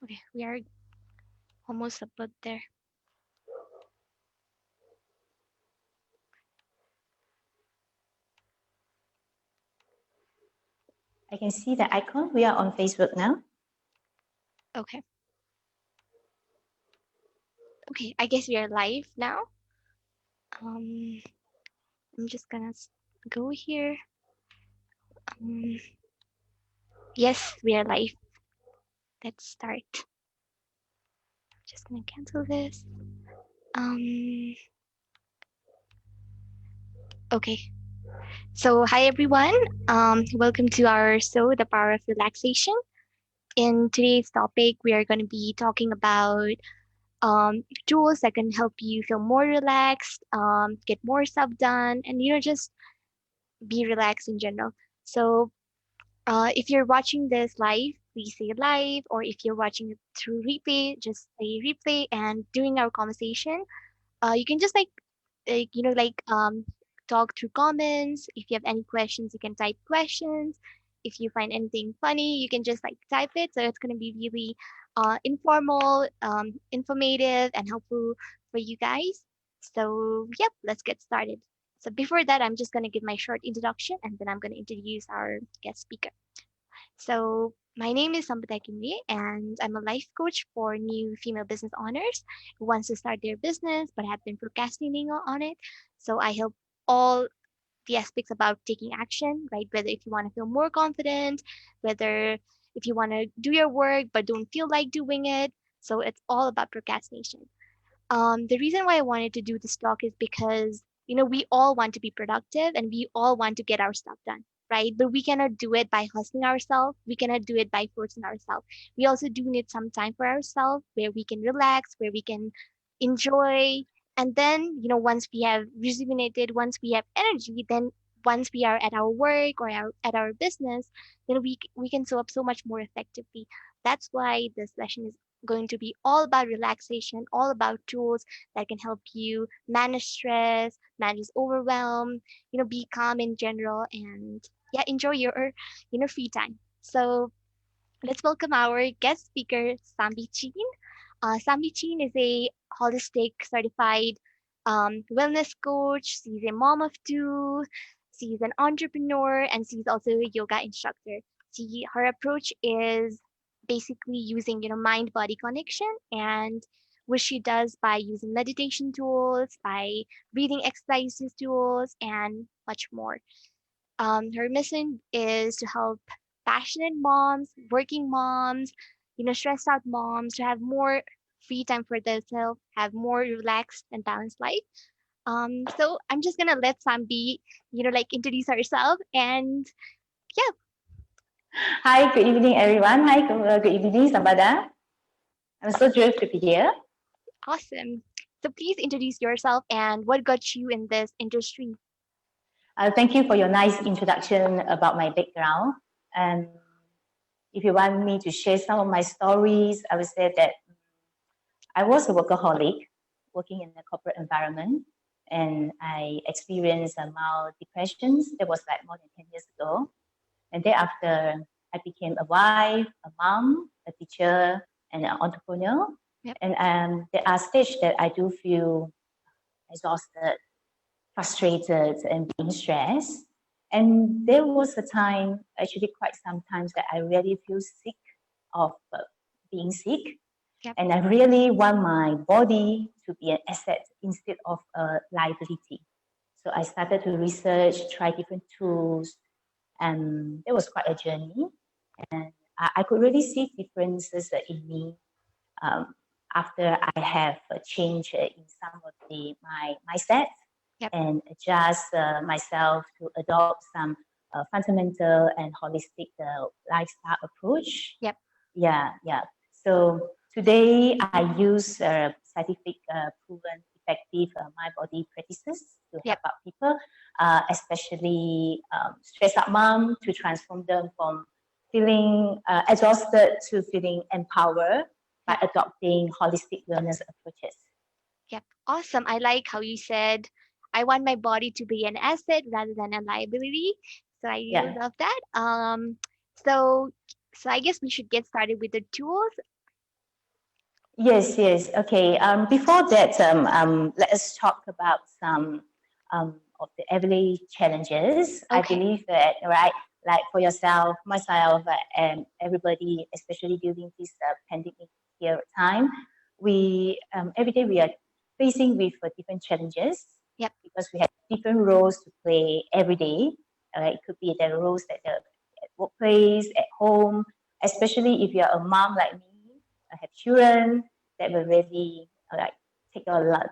Okay, we are almost about there. I can see the icon. We are on Facebook now. Okay. Okay, I guess we are live now. Um, I'm just gonna go here. Um, yes, we are live. Let's start. Just gonna cancel this. Um, okay. So, hi everyone. Welcome to our show, The Power of Relaxation. In today's topic, we are going to be talking about tools that can help you feel more relaxed, get more stuff done, and just be relaxed in general. So, if you're watching this live, please say live, or if you're watching it through replay, just say replay. And during our conversation, you can just talk through comments. If you have any questions, you can type questions. If you find anything funny, you can just like type it. So it's going to be really informal, informative, and helpful for you guys. So yep, let's get started. So before that, I'm just going to give my short introduction, and then I'm going to introduce our guest speaker. So my name is Sampata Kimri, and I'm a life coach for new female business owners who wants to start their business but have been procrastinating on it. So I help all the aspects about taking action, right? Whether if you want to feel more confident, whether if you want to do your work but don't feel like doing it. So it's all about procrastination. The reason why I wanted to do this talk is because, we all want to be productive and we all want to get our stuff done, right? But we cannot do it by hustling ourselves. We cannot do it by forcing ourselves. We also do need some time for ourselves where we can relax, where we can enjoy. And then, once we have rejuvenated, once we have energy, then once we are at our work or at our business, then we can show up so much more effectively. That's why this session is going to be all about relaxation, all about tools that can help you manage stress, manage overwhelm, be calm in general, and yeah, enjoy your, free time. So let's welcome our guest speaker, Shambie Chin. Shambie Chin is a holistic certified wellness coach. She's a mom of two. She's an entrepreneur, and she's also a yoga instructor. Her approach is basically using mind body connection, and which she does by using meditation tools, by breathing exercises tools, and much more. Her mission is to help passionate moms, working moms, stressed out moms to have more free time for themselves, have more relaxed and balanced life. So I'm just gonna let Sam be, introduce herself, and yeah, Hi, good evening, everyone. Hi, good evening, Sambada. I'm so thrilled to be here. awesome. So please introduce yourself and what got you in this industry. Thank you for your nice introduction about my background. And if you want me to share some of my stories, I would say that I was a workaholic working in a corporate environment, and I experienced mild depressions. That was like more than 10 years ago. And thereafter, I became a wife, a mom, a teacher, and an entrepreneur. Yep. And there are stages that I do feel exhausted, frustrated, and being stressed. And there was a time, actually quite sometimes, that I really feel sick of being sick. Yep. And I really want my body to be an asset instead of a liability. So I started to research, try different tools, and it was quite a journey. And I could really see differences in me um, after I have changed in some of my mindset Yep. and adjust myself to adopt some fundamental and holistic lifestyle approach. Yep. Yeah. So today I use scientific proven effective mind body practices to help Yep. out people, especially stressed out mom, to transform them from feeling exhausted to feeling empowered by Yep. adopting holistic wellness approaches. Yep. Awesome. I like how you said, I want my body to be an asset rather than a liability. So I really Yeah. love that. So I guess we should get started with the tools. Yes, yes. Okay. Before that, let us talk about some of the everyday challenges. I Okay. believe that, right, like for yourself, myself, and everybody, especially during this pandemic period time, we every day we are facing with different challenges Yep. because we have different roles to play every day. It could be the roles at workplace, at home, especially if you are a mom like me, have children that will really like take a lot,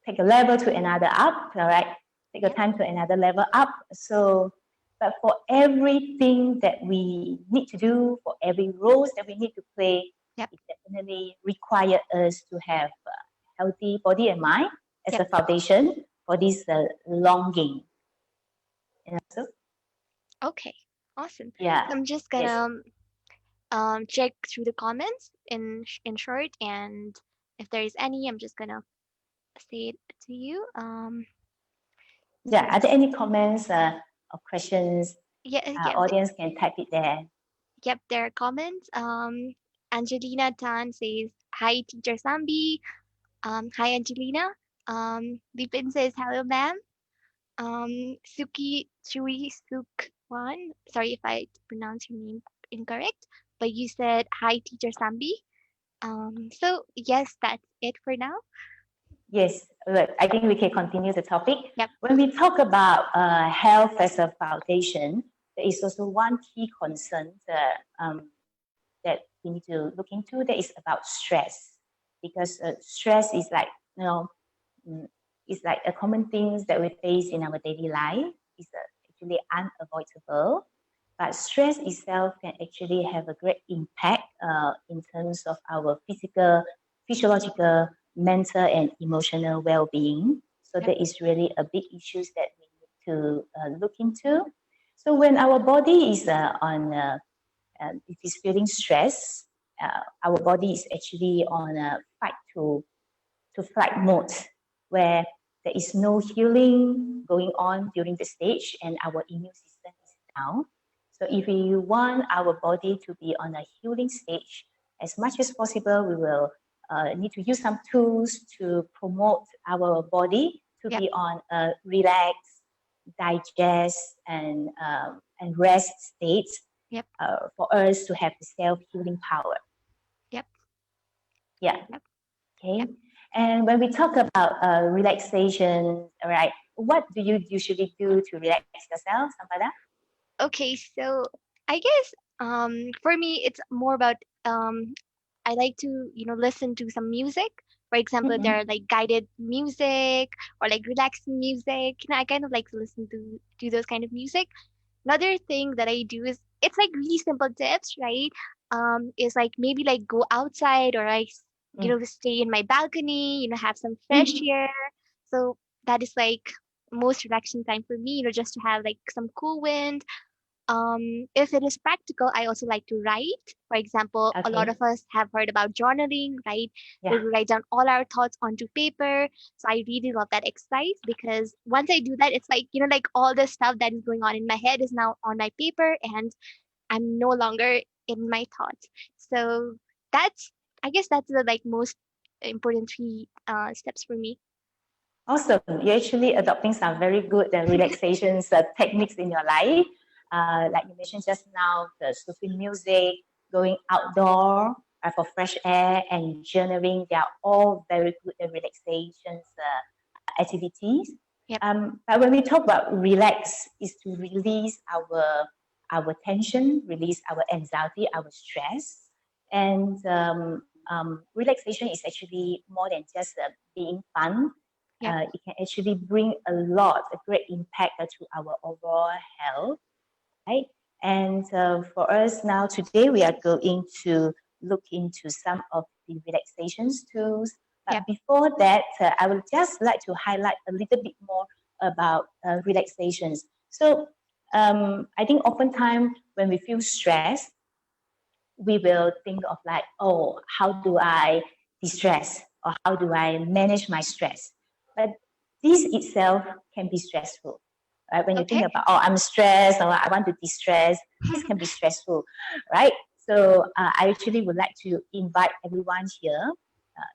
take a level to another up, all right? Take a Yep. time to another level up. So, but for everything that we need to do, for every roles that we need to play, Yep. it definitely require us to have a healthy body and mind as Yep. a foundation for this longing. And also, Okay. Awesome. yeah, So I'm just yes, gonna check through the comments in short, and if there is any, I'm just gonna say it to you. yeah. Are there any comments or questions? Yeah, yeah, Audience can type it there. yep, there are comments. Angelina Tan says, "Hi, teacher Sambi." Hi, Angelina. Lipin says, "Hello, ma'am." Suki Chui Suk Wan. Sorry if I pronounce your name incorrect, but you said, "Hi, teacher Sambi." So yes, that's it for now. Yes, look, I think we can continue the topic. Yep. When we talk about health as a foundation, there is also one key concern that we need to look into that is about stress. Because stress is like, you know, mm, it's like a common things that we face in our daily life. It's actually unavoidable. But stress itself can actually have a great impact in terms of our physical, physiological, mental, and emotional well-being. So Yep. there is really a big issues that we need to look into. So when our body is it is feeling stress, our body is actually on a fight to flight mode where there is no healing going on during the stage and our immune system is down. So if we want our body to be on a healing stage, as much as possible, we will need to use some tools to promote our body to Yep. be on a relaxed, digest, and rest state Yep. for us to have the self healing power. Yep. Yeah. Yep. Okay. Yep. And when we talk about relaxation, all right, what do you usually do to relax yourself, Sampada? Okay, so I guess for me it's more about I like to, listen to some music. For example, there Mm-hmm. are like guided music or like relaxing music. I kind of like to listen to those kind of music. Another thing that I do is it's like really simple tips, right? Is like maybe like go outside or stay in my balcony, have some fresh Mm-hmm. air. So that is like most relaxing time for me, just to have like some cool wind. If it is practical, I also like to write. For example, a lot Okay. of us have heard about journaling, right? Where Yeah. we write down all our thoughts onto paper. So I really love that exercise because once I do that, it's like, like all the stuff that is going on in my head is now on my paper and I'm no longer in my thoughts. So that's, I guess that's the like most important three steps for me. Awesome. You're actually adopting some very good relaxation techniques in your life. Like you mentioned just now, the soothing music, going outdoor for fresh air, and journaling. They are all very good relaxation activities. Yep, But when we talk about relax, is to release our tension, release our anxiety, our stress, and relaxation is actually more than just being fun. yep, It can actually bring a great impact to our overall health, right? And for us now today, we are going to look into some of the relaxation tools. But yep, before that, I would just like to highlight a little bit more about relaxations. So I think oftentimes when we feel stressed, we will think of like, oh, how do I distress or how do I manage my stress? But this itself can be stressful. Right? When you think okay. about, oh, I'm stressed or I want to distress, this can be stressful, right? So I actually would like to invite everyone here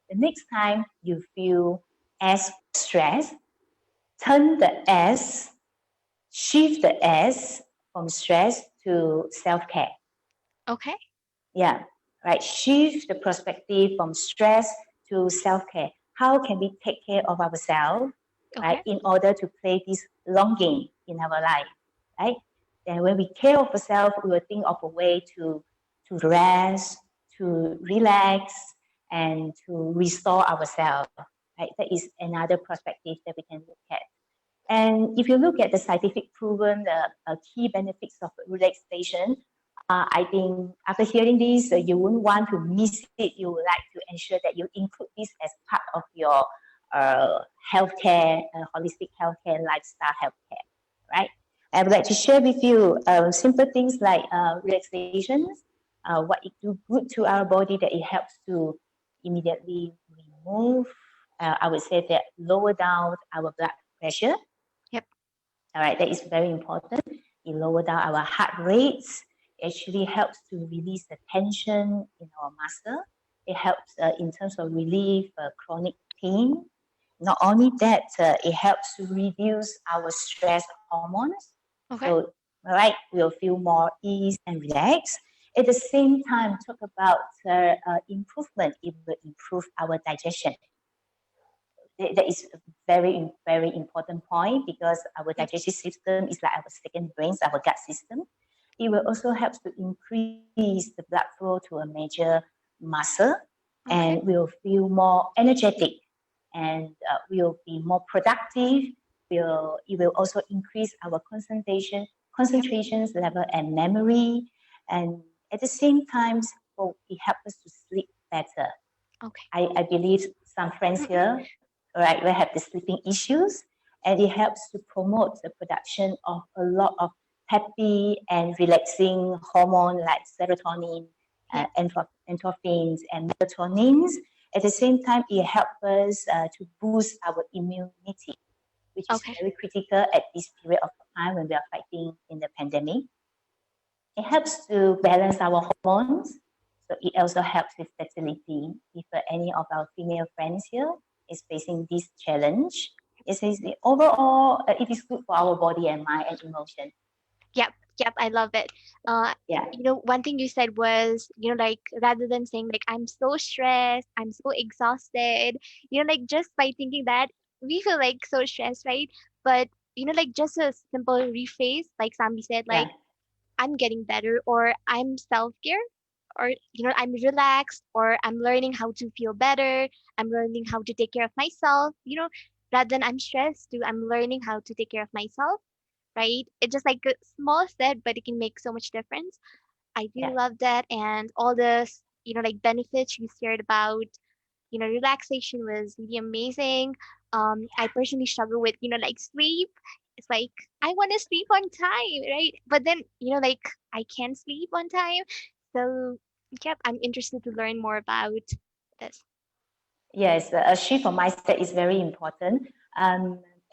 the next time you feel S stress, turn the S, shift the S from stress to self-care. Okay. Yeah, right. Shift the perspective from stress to self-care. How can we take care of ourselves, right, Okay. in order to play this long game in our life, right? Then when we care of ourselves, we will think of a way to rest, to relax, and to restore ourselves, right? That is another perspective that we can look at. And if you look at the scientific proven key benefits of relaxation, I think after hearing this, you wouldn't want to miss it. You would like to ensure that you include this as part of your uh, healthcare, holistic healthcare, lifestyle healthcare, right? I would like to share with you simple things like relaxations, what it do good to our body that it helps to immediately remove, I would say that lower down our blood pressure. Yep. All right, that is very important. It lower down our heart rates. It actually helps to release the tension in our muscle. It helps in terms of relief chronic pain. Not only that, it helps to reduce our stress hormones. Okay. So, all right, we'll feel more ease and relax. At the same time, talk about improvement. It will improve our digestion. That is a very important point because our Yep. digestive system is like our second brains, our gut system. It will also help to increase the blood flow to a major muscle, Okay. and we'll feel more energetic, and we'll be more productive. It will also increase our Yep. concentrations level and memory, and at the same time, well, it helps us to sleep better. Okay. I believe some friends here, right, will have the sleeping issues, and it helps to promote the production of a lot of happy and relaxing hormone like serotonin, Yep. endorphins, and melatonins. At the same time, it helps us to boost our immunity, which is Okay. very critical at this period of time when we are fighting in the pandemic. It helps to balance our hormones. So it also helps with fertility. If any of our female friends here is facing this challenge, it says the overall it is good for our body and mind and emotion. Yep. Yep. I love it. Uh, Yeah, one thing you said was, like rather than saying like I'm so stressed, I'm so exhausted, like just by thinking that we feel like so stressed, right? But like just a simple rephrase, like Sambi said, yeah, like I'm getting better, or I'm self care, or I'm relaxed, or I'm learning how to feel better, I'm learning how to take care of myself, rather than I'm stressed to I'm learning how to take care of myself, right? It's just like a small step, but it can make so much difference. I yeah, really love that. And all this, like benefits you shared about, relaxation was really amazing. I personally struggle with, like sleep. It's like I want to sleep on time, right? But then, like I can't sleep on time. So, yep, I'm interested to learn more about this. yes. A shift of mindset is very important.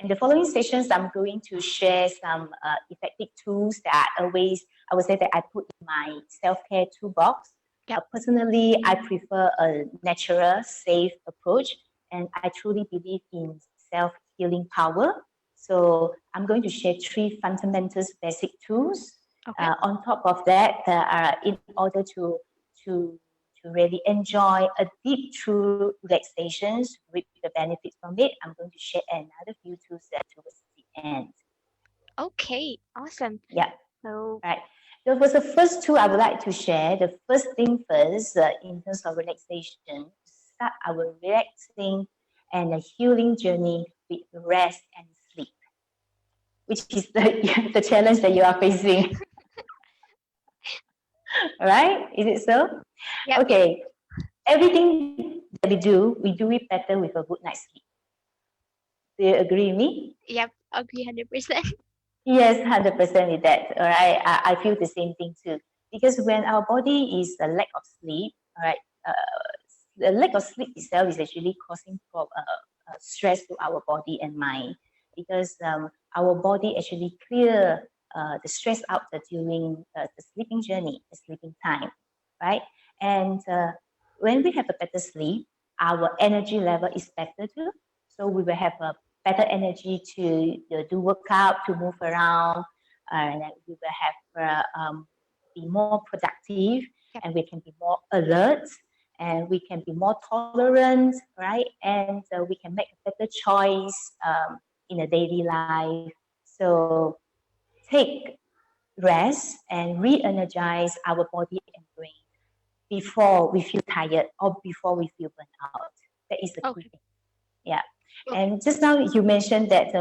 In the following sessions, I'm going to share some effective tools that I always, I would say that I put in my self-care toolbox. Yep. Personally, I prefer a natural, safe approach, and I truly believe in self-healing power. So I'm going to share three fundamental basic tools. Okay. On top of that, in order to to really enjoy a deep true relaxations with the benefits from it, I'm going to share another few tools towards the end. Okay. Awesome. Yeah, So, right. So for the first two I would like to share, the first thing first, in terms of relaxation, start our relaxing and a healing journey with rest and sleep, which is the challenge that you are facing, right? Is it so? yep. Okay, everything that we do it better with a good night's sleep. Do you agree with me? Yep. Agree 100%. Yes, 100% with that. All right. I feel the same thing too. Because when our body is a lack of sleep, all right, the lack of sleep itself is actually causing stress to our body and mind. Because our body actually clear the stress out during the sleeping journey, the sleeping time, right? And when we have a better sleep, our energy level is better too. So we will have a better energy to do workout, to move around, and then we will have be more productive, Yep. and we can be more alert, and we can be more tolerant, right? And we can make a better choice in a daily life. So take rest and re-energize our body and brain before we feel tired or before we feel burnt out. That is the key Okay. thing. Yeah. Okay. And just now you mentioned that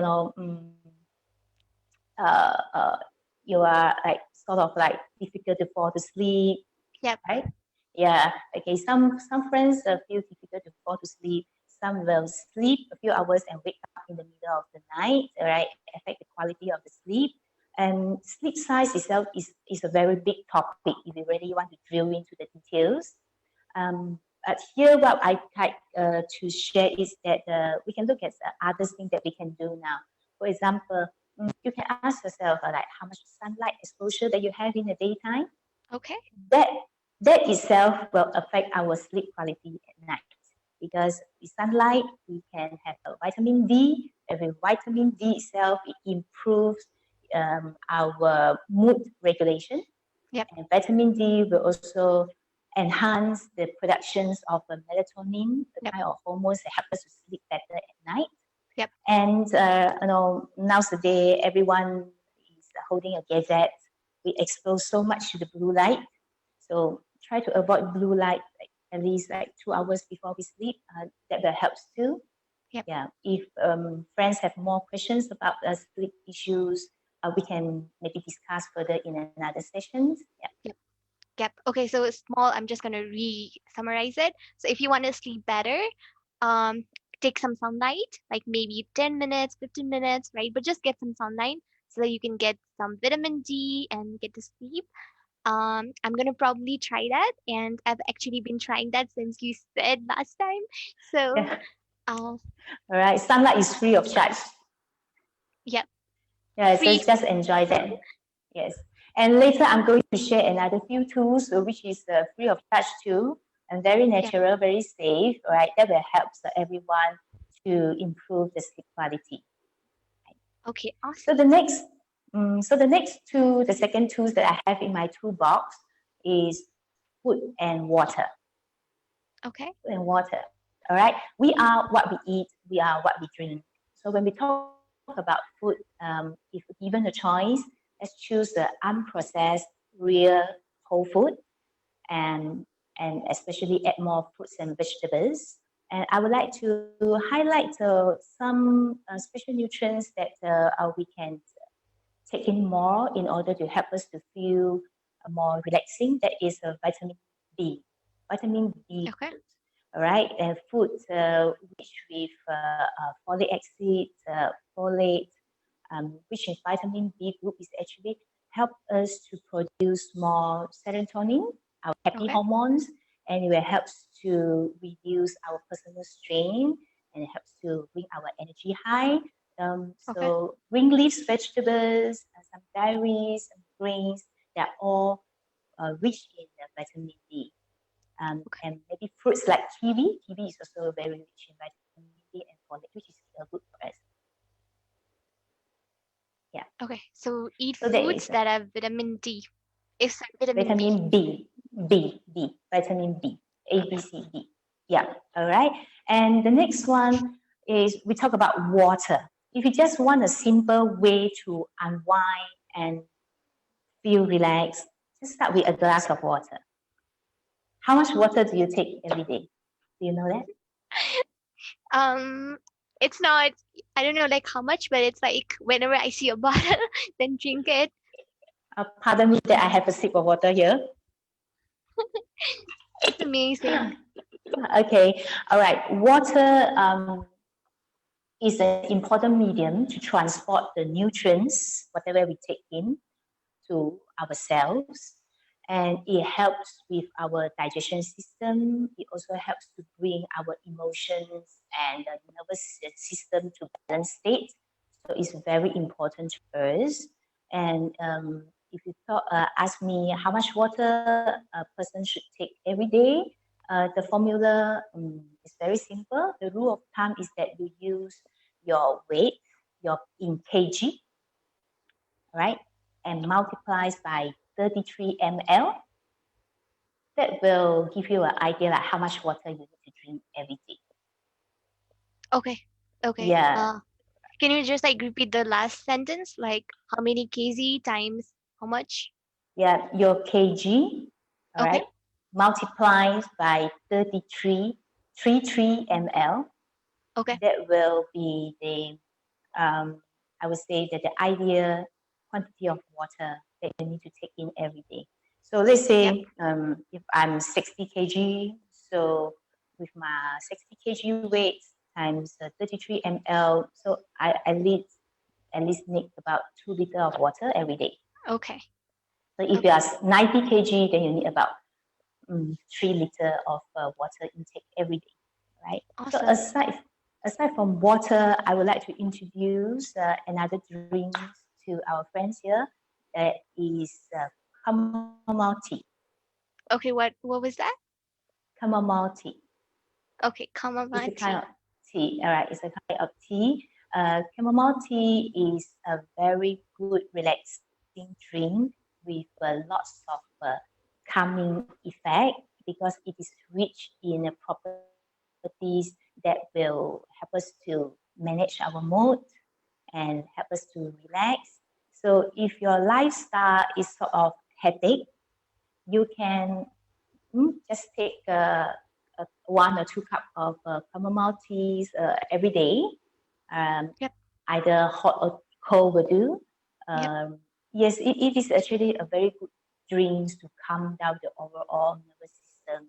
uh, uh, you are like sort of like difficult to fall to sleep, Yep. right? Yeah. Okay. Some friends feel difficult to fall to sleep. Some will sleep a few hours and wake up in the middle of the night, right? Affect the quality of the sleep. And sleep size itself is a very big topic if you really want to drill into the details. But here, what I like to share is that we can look at other things that we can do now. For example, you can ask yourself like how much sunlight exposure that you have in the daytime. Okay. That that itself will affect our sleep quality at night because with sunlight we can have a vitamin D, and with vitamin D itself it improves our mood regulation, Yep. and vitamin D will also enhance the productions of melatonin, the Yep. kind of hormones that help us to sleep better at night. Yep. And nowadays everyone is holding a gadget. We expose so much to the blue light, so try to avoid blue light like, at least like 2 hours before we sleep. That will help too. Yep. Yeah. If friends have more questions about sleep issues, we can maybe discuss further in another session. Yeah. Yep. Yep. Okay. So it's small. I'm just gonna re-summarize it. So if you want to sleep better, um, take some sunlight, like maybe 10 minutes, 15 minutes, right? But just get some sunlight so that you can get some vitamin D and get to sleep. I'm gonna probably try that, and I've actually been trying that since you said last time. So, Yeah. uh, All right. Sunlight is free of charge. yeah, Yeah. So free. just enjoy that. Yes. And later I'm going to share another few tools which is free of charge too, and very Yeah. natural, very safe. All right. That will help everyone to improve the sleep quality. Okay. So Awesome. the second tools that I have in my toolbox is food and water. Okay. Food and water. All right. We are what we eat. We are what we drink. So when we talk about food, if given a choice, let's choose the unprocessed, real whole food, and especially add more fruits and vegetables. And I would like to highlight some special nutrients that we can take in more in order to help us to feel more relaxing. That is B, vitamin B Okay. group. All right, and food rich with folic acid, folate, which is vitamin B group, is actually help us to produce more serotonin, our happy Okay. hormones, and it will helps to reduce our personal strain, and it helps to bring our energy high. Okay. So green leaves, vegetables, some dairies, and grains, they're all rich in vitamin D. Okay. And maybe fruits like kiwi. Kiwi is also very rich in vitamin D and folate, which is good for us. Yeah. Okay. So eat So that foods is that have vitamin D. If vitamin B. vitamin B, vitamin B, A, B, Okay. C, D. Yeah. All right. And the next one is we talk about water. If you just want a simple way to unwind and feel relaxed, just start with a glass of water. How much water do you take every day? Do you know that? Um, it's not. I don't know like how much, but it's like whenever I see a bottle, then drink it. Pardon me that I have a sip of water here. It's amazing. Okay, all right. Water is an important medium to transport the nutrients, whatever we take in, to our cells. And it helps with our digestion system. It also helps to bring our emotions and the nervous system to balance state. So it's very important for us. And if you ask me how much water a person should take every day, The formula is very simple. The rule of thumb is that you use your weight, your in kg, right, and multiplies by 33 ml. That will give you an idea like how much water you need to drink every day. Okay. Okay. Yeah, Can you just like repeat the last sentence? Like how many kg times how much? yeah, your kg, all Okay. right, multiplies by 33 ml. Okay. That will be the, I would say that the ideal quantity of water that you need to take in every day. So let's Yep. say if I'm 60 kg, so with my 60 kg weight times 33 ml, so I at least need about 2 liters of water every day. Okay. So if you Okay. are 90 kg, then you need about 3 liters of water intake every day, right? So Awesome. aside from water, I would like to introduce another drink to our friends here. That is chamomile tea. Okay. What was that? Chamomile tea. Okay. It's a Chamomile kind tea. of tea. All right, it's a kind of tea. Chamomile tea is a very good relaxing drink with lots of calming effect because it is rich in properties that will help us to manage our mood and help us to relax. So if your lifestyle is sort of hectic, you can just take 1 or 2 cups of chamomile teas every day. Um, Yep. Either hot or cold will do. Yep. Yes, it is actually a very good drink to calm down the overall nervous system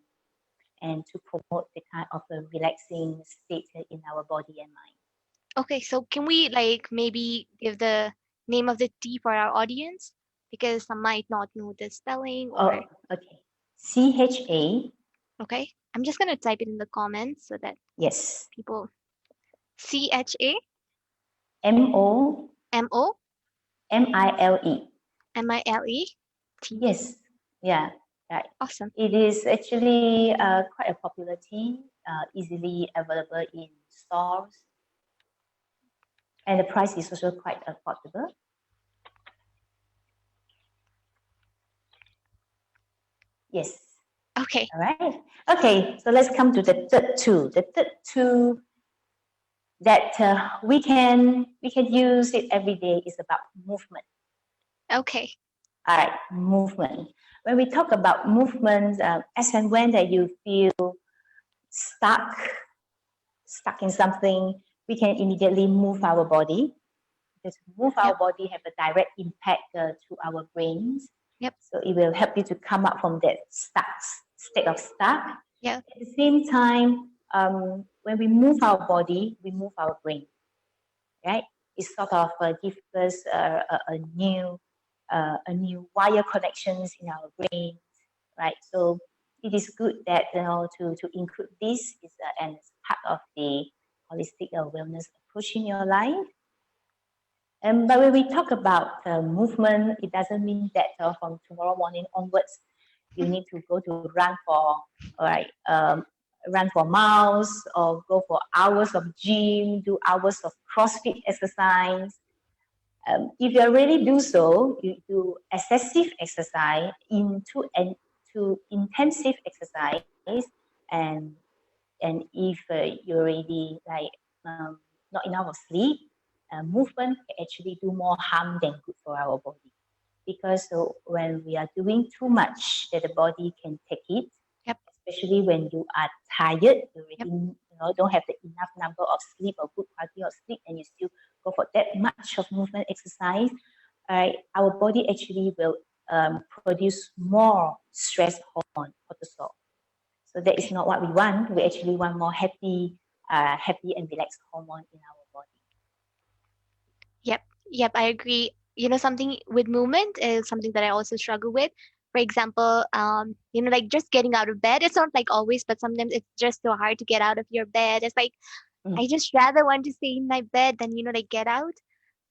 and to promote the kind of a relaxing state in our body and mind. Okay. So can we like maybe give the name of the tea for our audience because some might not know the spelling or Oh, okay. CHA, okay. I'm just gonna type it in the comments so that yes. people CHA MO MO MILE. MILE tea. Yes, yeah, right. Awesome. It is actually quite a popular tea, easily available in stores, and the price is also quite affordable. Yes, Okay. all right. Okay, so let's come to the third tool. The third tool that we can use it every day is about movement. Okay. All right, movement. When we talk about movement, as and when that you feel stuck, stuck in something, we can immediately move our body. Because move our Yep. body have a direct impact to our brains. Yep. So it will help you to come up from that stuck state of stuck. Yeah. At the same time, when we move our body, we move our brain, right? It sort of gives us a new wire connections in our brain, right? So it is good that to include this is and it's part of the holistic wellness approach in your life. But when we talk about movement, it doesn't mean that from tomorrow morning onwards, you need to go to run for, all right, run for miles or go for hours of gym, do hours of CrossFit exercise. If you already do so, you do excessive exercise into intensive exercise, and and if you already like not enough of sleep, movement can actually do more harm than good for our body. Because when we are doing too much, that the body can take it, Yep. especially when you are tired, you already Yep. don't have the enough number of sleep or good quality of sleep, and you still go for that much of movement exercise. Our body actually will produce more stress hormone, cortisol. So that is Okay. not what we want. We actually want more happy and relaxed hormone in our body. Yep. Yep. I agree. Something with movement is something that I also struggle with. For example, like just getting out of bed. It's not like always, but sometimes it's just so hard to get out of your bed. It's like Mm. I just rather want to stay in my bed than like get out.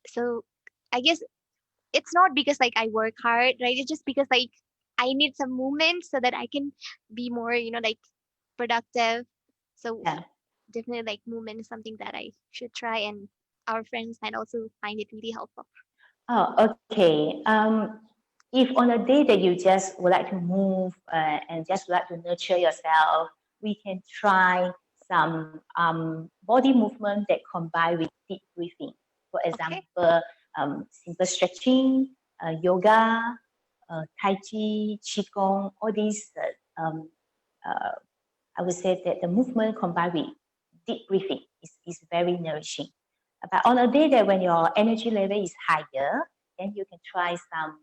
So I guess it's not because like I work hard, right? It's just because like I need some movement so that I can be more, like productive. So Yeah. definitely like movement is something that I should try, and our friends might also find it really helpful. Oh, okay. If on a day that you just would like to move and just would like to nurture yourself, we can try some body movement that combine with deep breathing. For Okay. example, simple stretching, yoga, tai chi, qigong, all these uh, I would say that the movement combined with deep breathing is very nourishing. But on a day that when your energy level is higher, then you can try some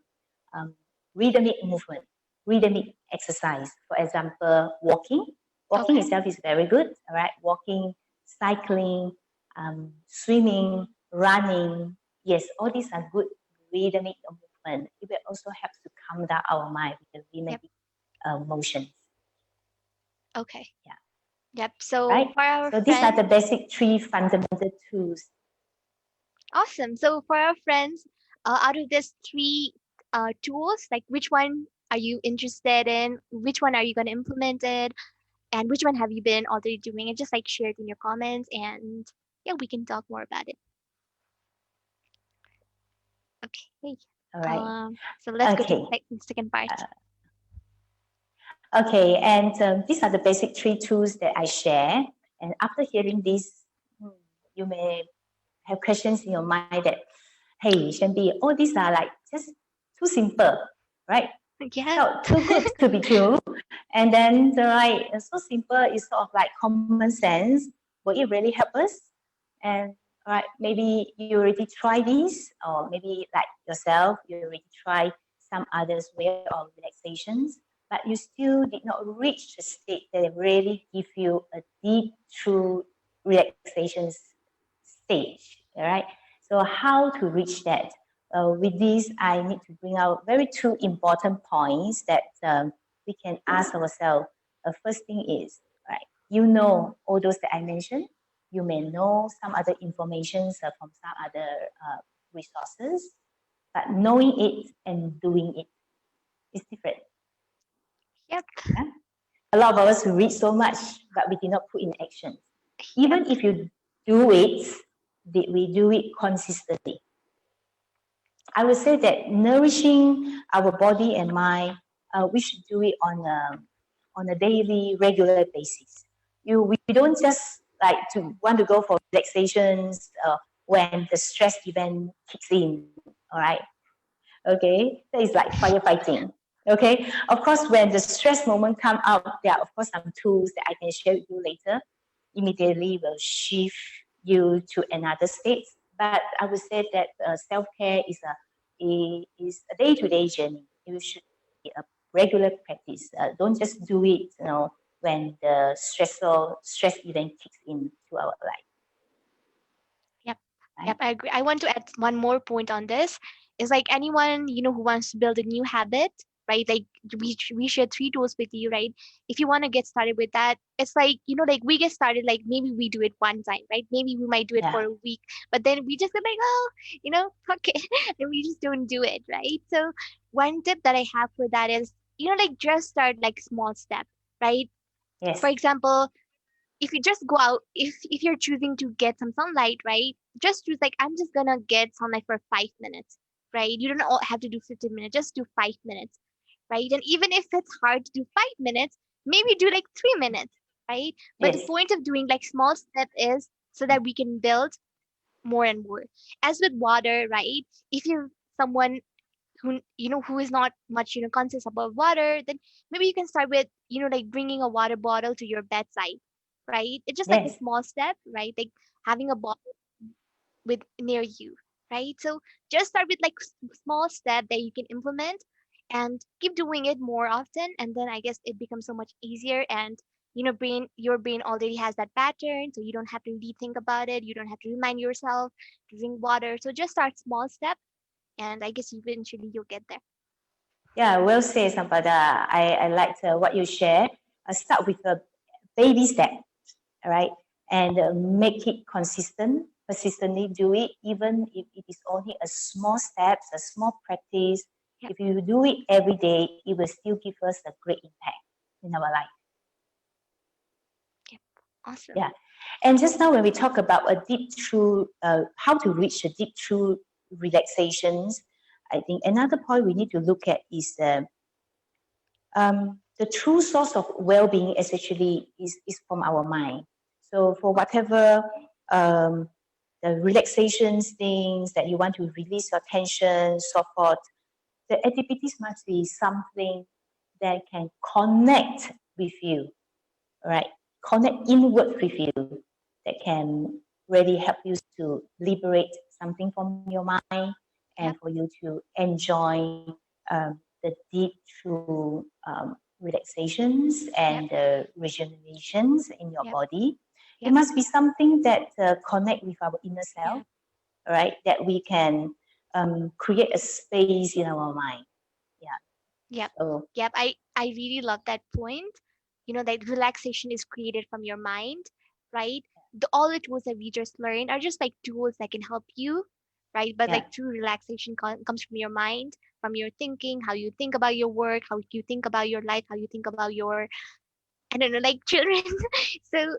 um, rhythmic movement, rhythmic exercise. For example, walking. Walking Okay. itself is very good. All right, walking, cycling, swimming, running. Yes, all these are good rhythmic movement. It will also help to calm down our mind with the Yep. rhythmic motions. Okay. Yeah. Yep. So Right? for our So these are friends, the basic three fundamental tools. awesome. So for our friends, out of these three tools, like which one are you interested in? Which one are you going to implement it? And which one have you been already doing? And just like share it in your comments, and yeah, we can talk more about it. Okay. All right. So let's go to the Okay. second part. Okay. And these are the basic three tools that I share. And after hearing this, hmm, you may have questions in your mind that, hey, Shambie, all these are like just too simple, right? Yeah. So too good to be true. And then right, so simple is sort of like common sense. Will it really help us? And all right, maybe you already try this, or maybe like yourself, you already try some others way of relaxations, but you still did not reach the state that really give you a deep, true relaxation stage. All right. So how to reach that? With this, I need to bring out very two important points that we can ask ourselves. The first thing is, right, you know all those that I mentioned. You may know some other information from some other resources, but knowing it and doing it is different. Yep. Yeah? A lot of us read so much, but we did not put in action. Yep. Even if you do it, did we do it consistently? I would say that nourishing our body and mind, we should do it on a daily, regular basis. We don't just like to want to go for relaxations when the stress event kicks in. All right, okay, that is like firefighting. Okay, of course, when the stress moment come up, there are of course some tools that I can share with you later. Immediately will shift you to another state. But I would say that self care is a day to day journey. You should be a regular practice. Don't just do it, when the stress event kicks into our life. Yep. Yep. Right? I agree. I want to add one more point on this. Is like anyone who wants to build a new habit, right? Like we share three tools with you, right? If you want to get started with that, it's like like we get started, like maybe we do it one time, right? Maybe we might do it Yeah. for a week, but then we just go like, oh, fuck it, and we just don't do it, right? So one tip that I have for that is, like just start like small step, right? For Yes. example, if you just go out, if you're choosing to get some sunlight, right, just choose like, I'm just gonna get sunlight for 5 minutes, right? You don't all have to do 15 minutes, just do 5 minutes, right? And even if it's hard to do 5 minutes, maybe do like 3 minutes, right? But the Yes. point of doing like small step is so that we can build more and more. As with water, right? If you're someone who is not much conscious about water, then maybe you can start with like bringing a water bottle to your bedside, right? It's just like a Yes. small step, right? Like having a bottle with near you, right? So just start with like small step that you can implement and keep doing it more often, and then I guess it becomes so much easier. And your brain already has that pattern, so you don't have to really think about it, you don't have to remind yourself to drink water. So just start small step, and I guess eventually you'll get there. Yeah, well said, Sampada. I liked what you share. Start with a baby step, all right, and make it consistent. Persistently do it, even if it is only a small steps, a small practice. Yep. If you do it every day, it will still give us a great impact in our life. Awesome. Yeah. And just now when we talk about a deep true, how to reach a deep true relaxations, I think another point we need to look at is the true source of well-being is actually is from our mind. So for whatever um, the relaxations things that you want to release your tension, so forth, the activities must be something that can connect with you, right? Connect inward with you that can really help you to liberate something from your mind and Yep. for you to enjoy the deep true relaxations Yep. and regenerations in your Yep. body. It Yep. must be something that connect with our inner self, Yep. right? That we can create a space in our mind. Yeah. Yep. So Yep. I really love that point. That relaxation is created from your mind, right? All the tools that we just learned are just like tools that can help you, right? But yeah, like true relaxation comes from your mind, from your thinking, how you think about your work, how you think about your life, how you think about your, I don't know, like children. So,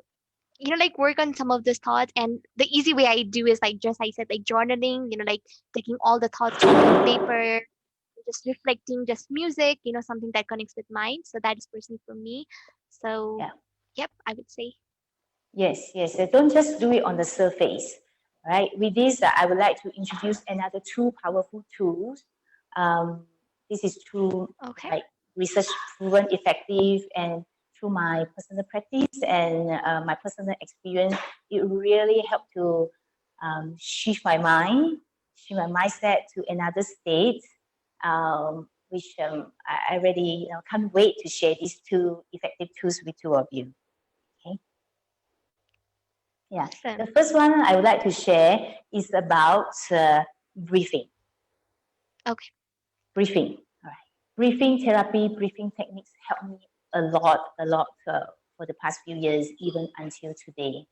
like work on some of these thoughts. And the easy way I do is like just I said, like journaling, like taking all the thoughts to a paper, just reflecting, just music, something that connects with mind. So that is personally for me. So, yeah. yep, I would say. Yes, yes. Don't just do it on the surface, right? With this, I would like to introduce another two powerful tools. Um, this is through Okay. like research proven effective and through my personal practice and my personal experience. It really helped to shift my mind, shift my mindset to another state, which I really can't wait to share these two effective tools with two of you. Okay. Yeah, Awesome. the first one I would like to share is about breathing. Okay. Breathing. All right. Breathing therapy, breathing techniques help me a lot for the past few years, even until today.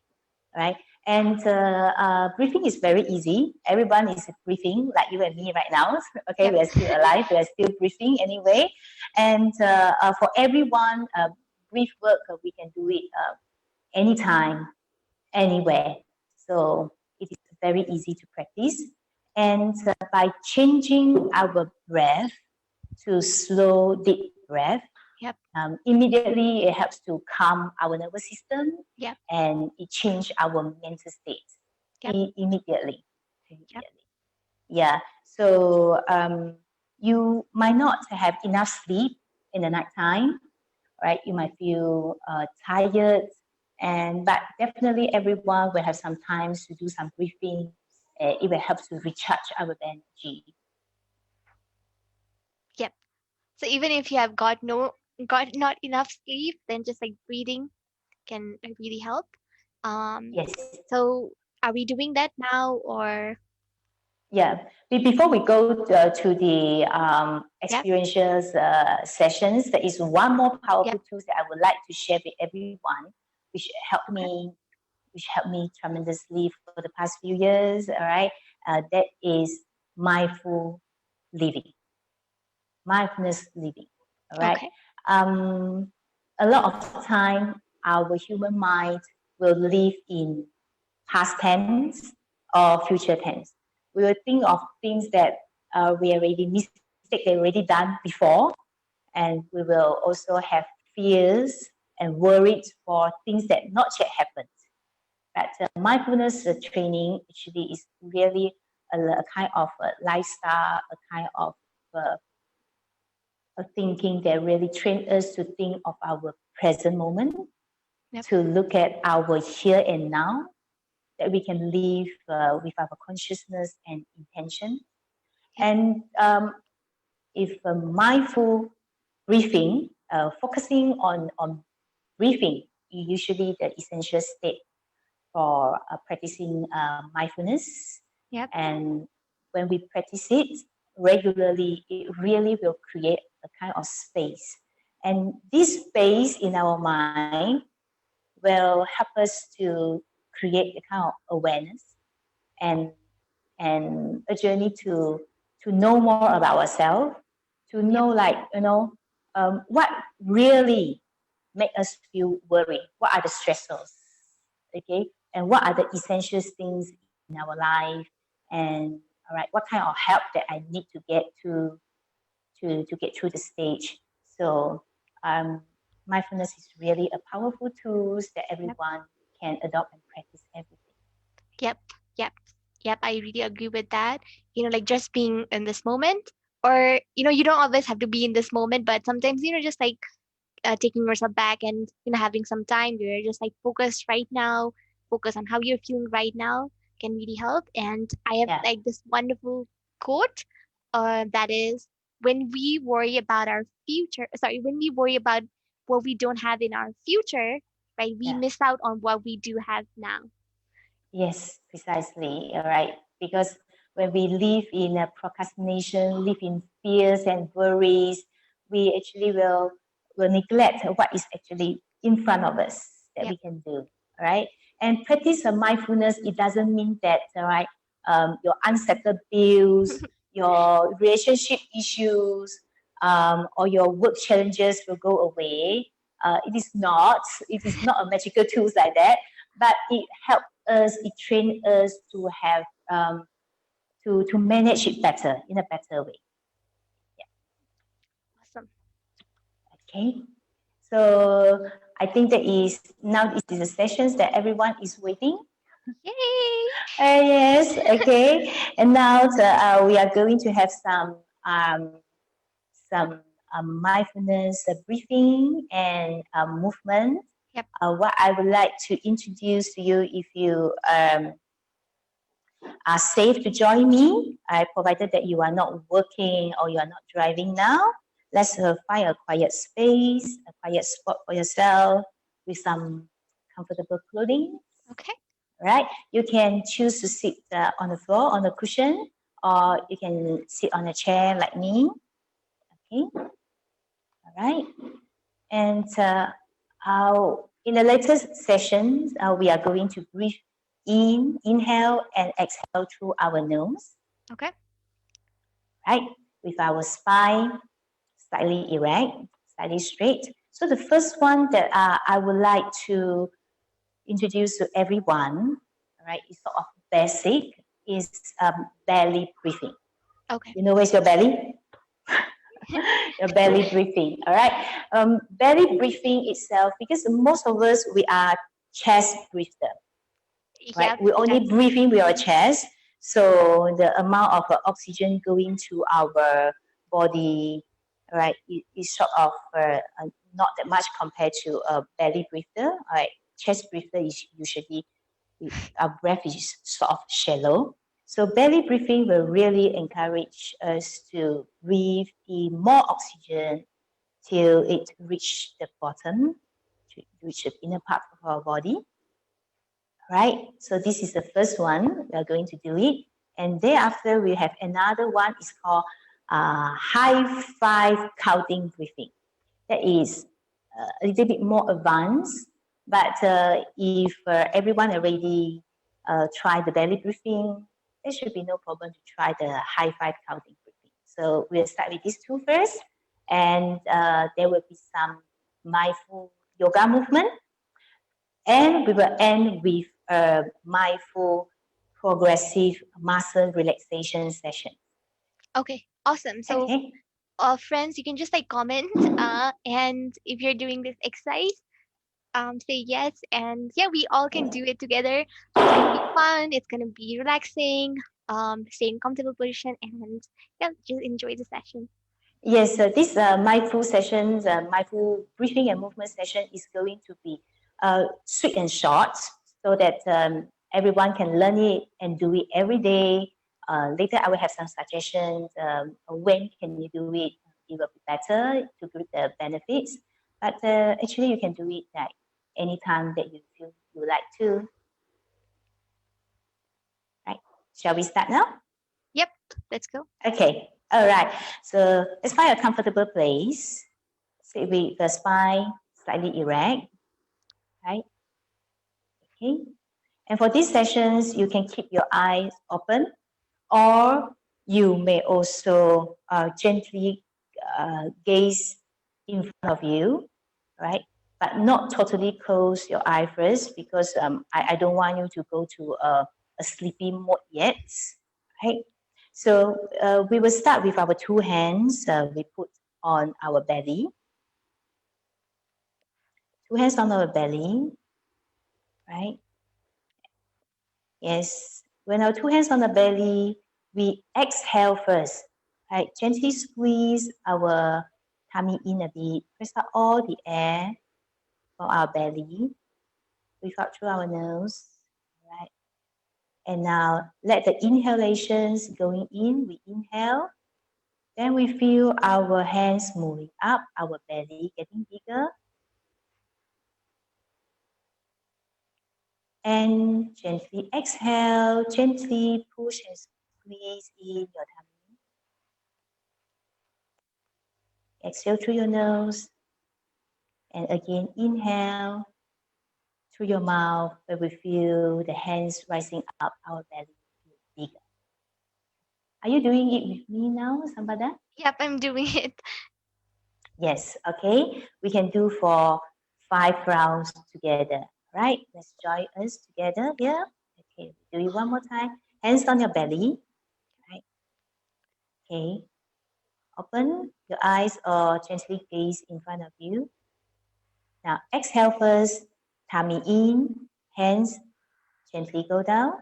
Right. And breathing is very easy. Everyone is breathing like you and me right now. Okay, Yep. we are still alive. We are still breathing anyway. And for everyone, breath work we can do it anytime, anywhere. So it is very easy to practice. And by changing our breath to slow, deep breath, Yep. immediately it helps to calm our nervous system Yep. and it change our mental state Yep. immediately. Yep. Immediately. Yeah. So you might not have enough sleep in the nighttime, right? You might feel tired, and but definitely everyone will have some times to do some breathing. It will help to recharge our energy. Yep. So even if you have got not enough sleep, then just like breathing can really help. Um, Yes. so are we doing that now or? Yeah. Before we go to the Yep. experiential sessions, there is one more powerful Yep. tool that I would like to share with everyone, which helped Okay. me, which helped me tremendously for the past few years. All right, that is mindful living, mindfulness living. All right. Okay. Um, a lot of time, our human mind will live in past tense or future tense. We will think of things that we already mistake they already done before, and we will also have fears and worried for things that not yet happened. But mindfulness training actually is really a kind of a lifestyle, a kind of a thinking that really train us to think of our present moment, Yep. to look at our here and now, that we can live with our consciousness and intention. Yep. And if mindful breathing, focusing on breathing, usually the essential state for practicing mindfulness. Yep. And when we practice it regularly, it really will create a kind of space. And this space in our mind will help us to create a kind of awareness and a journey to know more about ourselves, to Yep. know like what really make us feel worried, what are the stressors, okay, and what are the essential things in our life, and all right, what kind of help that I need to get to get through the stage. So mindfulness is really a powerful tool that Yep. everyone can adopt and practice every day. Yep. Yep. Yep. I really agree with that. Like just being in this moment, or you don't always have to be in this moment, but sometimes just like taking yourself back and having some time where you're just like focused right now, focus on how you're feeling right now can really help. And I have Yeah. like this wonderful quote that is, when we worry about our future, sorry, when we worry about what we don't have in our future, right, we Yeah. miss out on what we do have now. Yes, precisely. All right. Because when we live in a procrastination, live in fears and worries, we actually will neglect what is actually in front of us that Yep. we can do. All right. And practice of mindfulness, it doesn't mean that, all right, your unsettled bills, your relationship issues, or your work challenges will go away. It is not. It is not a magical tools like that, but it helps us, it trains us to have to manage it better in a better way. Awesome. Okay. So I think that is now is the sessions that everyone is waiting. Yay. Yes. Okay. And now we are going to have some mindfulness briefing and movement. Yep. What I would like to introduce to you, if you are safe to join me, provided that you are not working or you are not driving now. Let's find a quiet space, a quiet spot for yourself with some comfortable clothing. Okay. Right? You can choose to sit on the floor, on the cushion, or you can sit on a chair like me. Okay, all right. And in the latest sessions, we are going to breathe in, inhale, and exhale through our nose. Okay. Right? With our spine slightly erect, slightly straight. So the first one that I would like to introduce to everyone, right, is sort of basic, is belly breathing. Okay. You know where's your belly? Your belly breathing, all right? Belly breathing itself, because most of us, we are chest breather, right? Yep. We only That's breathe in with our chest. So the amount of oxygen going to our body, right, is sort of not that much compared to a belly breather. Right, chest breather is usually our breath is sort of shallow. So belly breathing will really encourage us to breathe in more oxygen till it reach the bottom, to reach the inner part of our body. Right? So this is the first one. We are going to do it. And thereafter, we have another one. It's called high five counting breathing. That is a little bit more advanced. But if everyone already tried the belly breathing, there should be no problem to try the high five counting breathing. So we'll start with these two first. And there will be some mindful yoga movement, and we will end with a mindful progressive muscle relaxation session. okay. Awesome. So, Okay. friends, you can just like comment, and if you're doing this exercise, say yes, and yeah, we all can do it together. It's gonna be fun. It's gonna be relaxing. Stay in comfortable position, and yeah, just enjoy the session. Yes, this mindful sessions, mindful breathing and movement session is going to be sweet and short, so that everyone can learn it and do it every day. Later, I will have some suggestions. When can you do it? It will be better to get the benefits. But actually, you can do it like anytime that you feel you like to. Right? Shall we start now? Yep, let's go. Okay. All right. So let's find a comfortable place. Sit with the spine slightly erect, right? Okay. And for these sessions, you can keep your eyes open, or you may also gently gaze in front of you, right? but not totally close your eye first because I don't want you to go to a sleepy mode yet, right? So we will start with our two hands. We put on our belly. Two hands on our belly, right? Yes. When our two hands on the belly, we exhale first, right? Gently squeeze our tummy in a bit. Press out all the air from our belly. Breathe out through our nose, right? And now let the inhalations going in. We inhale. Then we feel our hands moving up, our belly getting bigger. And gently exhale, gently push and squeeze in your tummy. Exhale through your nose. And again, inhale through your mouth where we feel the hands rising up, our belly bigger. Are you doing it with me now, Sambada? Yep, I'm doing it. Yes, okay. We can do for 5 rounds together, right? Let's join us together here. Okay, do it one more time. Hands on your belly, right? Okay, open your eyes or gently gaze in front of you. Now exhale first, tummy in, hands gently go down.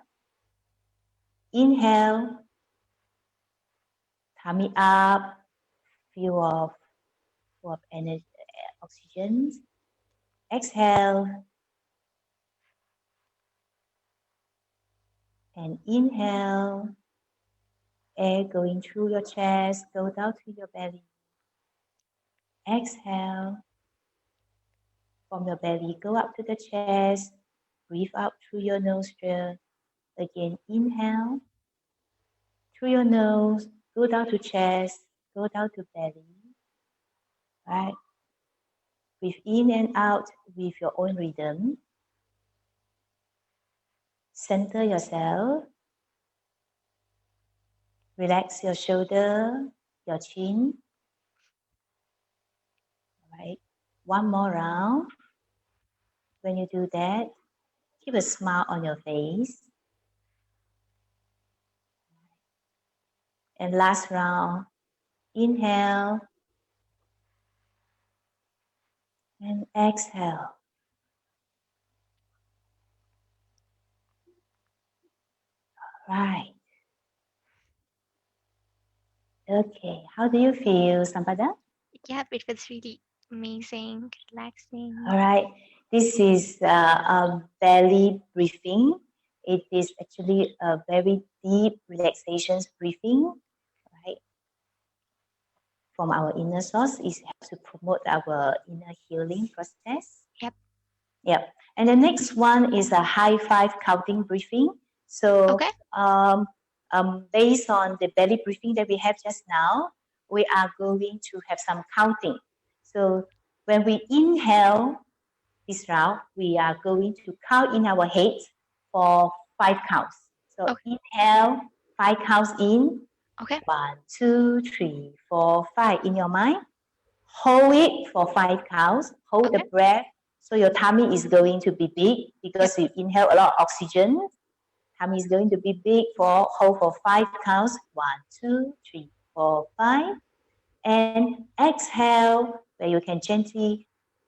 Inhale, tummy up, full of energy, oxygen. Exhale and inhale. Air going through your chest, go down to your belly. Exhale from your belly, go up to the chest. Breathe out through your nostril. Again, inhale through your nose, go down to chest, go down to belly. Right? Breathe in and out with your own rhythm. Center yourself. Relax your shoulder, your chin. Right? One more round. When you do that, keep a smile on your face. And last round, inhale and exhale. Right. Okay. How do you feel, Sampada? Yep, it was really amazing, relaxing. All right. This is a belly breathing. It is actually a very deep relaxation breathing, right? From our inner source. It helps to promote our inner healing process. Yep. Yep. And the next one is a high five counting breathing. So Okay. based on the belly breathing that we have just now, we are going to have some counting. So when we inhale this round, we are going to count in our head for 5 counts. So Okay. inhale, 5 counts in. Okay. 1, 2, 3, 4, 5 in your mind. Hold it for 5 counts. Hold the Okay. breath. So your tummy is going to be big Yep. because you inhale a lot of oxygen. Tummy is going to be big for hold for 5 counts. 1, 2, 3, 4, 5. And exhale, where you can gently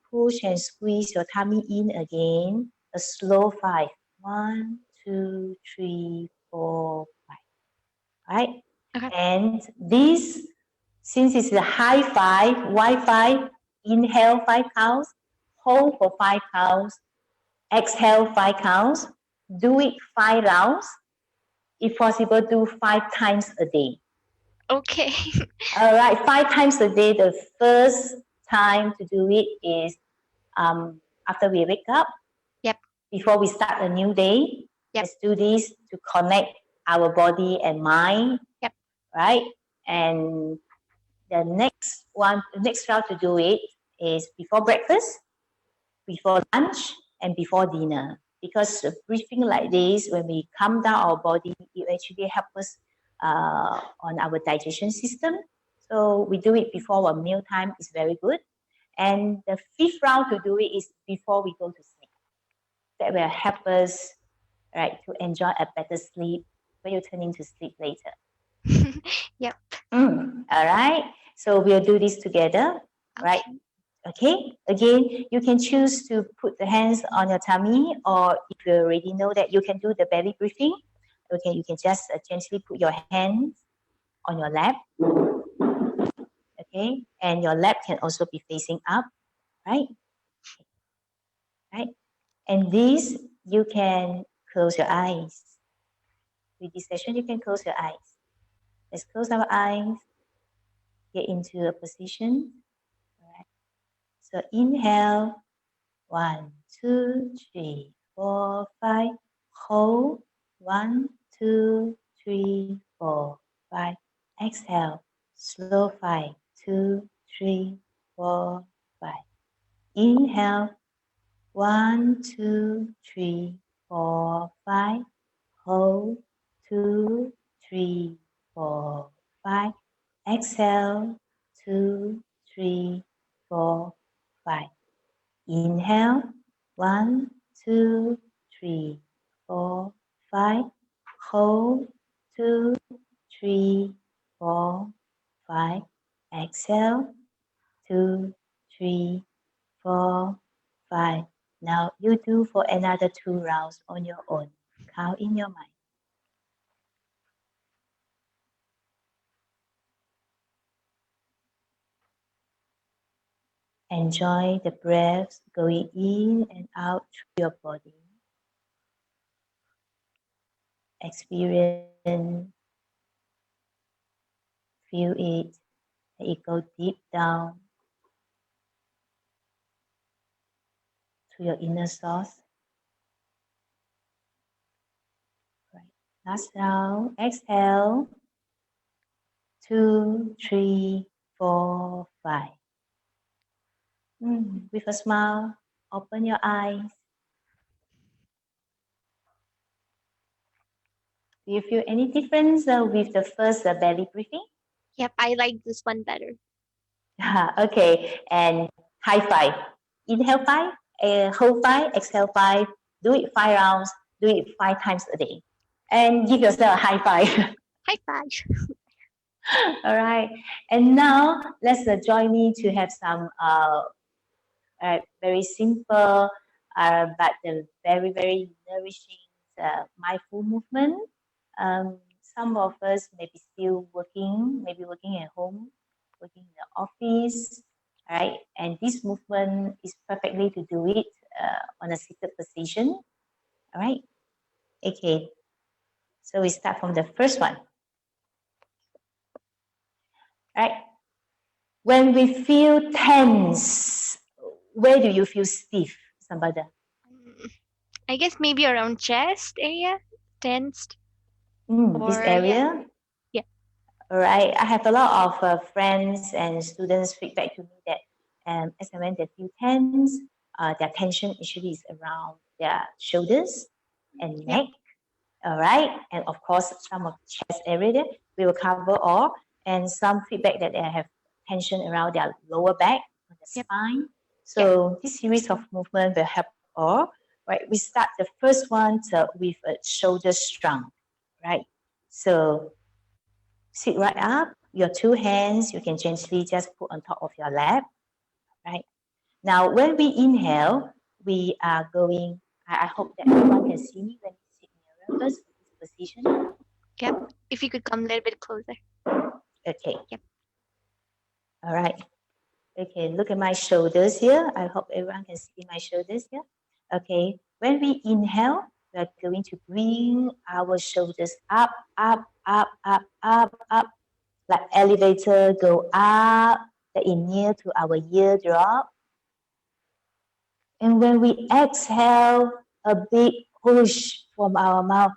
push and squeeze your tummy in again. A slow 5. 1, 2, 3, 4, 5. Right? Okay. And this, since it's a high five, Wi-Fi, inhale 5 counts, hold for 5 counts, exhale 5 counts, do it 5 rounds. If possible, do 5 times a day. Okay. All right, 5 times a day. The first time to do it is after we wake up, Yep. before we start a new day. Yep. Let's do this to connect our body and mind, Yep. right? And the next round to do it is before breakfast, before lunch, and before dinner. Because breathing like this, when we calm down our body, it actually helps us on our digestion system. So we do it before our meal time is very good. And the fifth round to do it is before we go to sleep. That will help us, right, to enjoy a better sleep when you turn into sleep later. Yep. All right. So we'll do this together, right? Okay. Okay. Again, you can choose to put the hands on your tummy, or if you already know that you can do the belly breathing. Okay, you can just gently put your hands on your lap. Okay, and your lap can also be facing up, right? Right. And this, you can close your eyes. With this session, you can close your eyes. Let's close our eyes, get into a position. All right. So inhale, 1, 2, 3, 4, 5. Hold, 1, 2, 3, 4, 5. Exhale, slow 5, 2, 3, 4, 5. Inhale, 1, 2, 3, 4, 5. Hold, 2, 3, 4, 5. Exhale, 2, 3, 4, 5. Inhale, 1, 2, 3, 4, 5. Hold, 2, 3, 4, 5. Exhale, 2, 3, 4, 5. Now you do for another 2 rounds on your own. Count in your mind. Enjoy the breaths going in and out through your body. Experience, feel it, let it go deep down to your inner source. Right. Last round, exhale, 2, 3, 4, 5. With a smile, open your eyes. Do you feel any difference with the first belly breathing? Yep. I like this one better. Okay, and high five. Inhale 5, hold 5, exhale 5. Do it 5 rounds. Do it 5 times a day. And give yourself a high five. High five. All right. And now let's join me to have some very simple but very, very nourishing mindful movement. Some of us may be still working, maybe working at home, working in the office, right? And this movement is perfectly to do it on a seated position, all right? Okay, so we start from the first one, right? When we feel tense, where do you feel stiff, Sambada? I guess maybe around chest area, tensed, This or yeah, area? yeah, All right. I have a lot of friends and students feedback to me that as and when they feel tense, their tension usually is around their shoulders and yep, neck. All right. And of course, some of the chest area there, we will cover all. And some feedback that they have tension around their lower back, on the yep, spine. yep. So this series of movement will help all. Right. We start the first one with a shoulder shrunk. Right. So sit right up. Your 2 hands, you can gently just put on top of your lap, right? Now, when we inhale, we are going, I hope that everyone can see me when we sit nearer first, this position. Yep. If you could come a little bit closer. Okay. Yep. All right. Okay, look at my shoulders here. I hope everyone can see my shoulders here. Okay, when we inhale, we are going to bring our shoulders up, up, up, up, up, up, like elevator go up, that is near to our eardrop. And when we exhale, a big push from our mouth.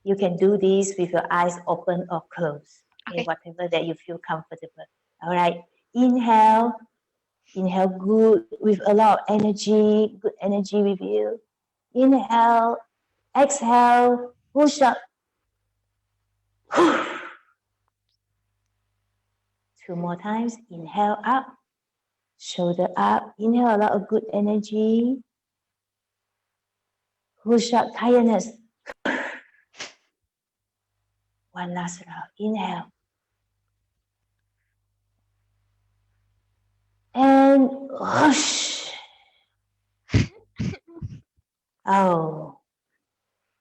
You can do this with your eyes open or closed. Okay, Okay. whatever that you feel comfortable. All right. Inhale. Inhale good with a lot of energy, good energy with you. Inhale. Exhale. Push up. 2 more times. Inhale up, shoulder up. Inhale a lot of good energy. Push out tiredness. One last round. Inhale. And whoosh. Oh.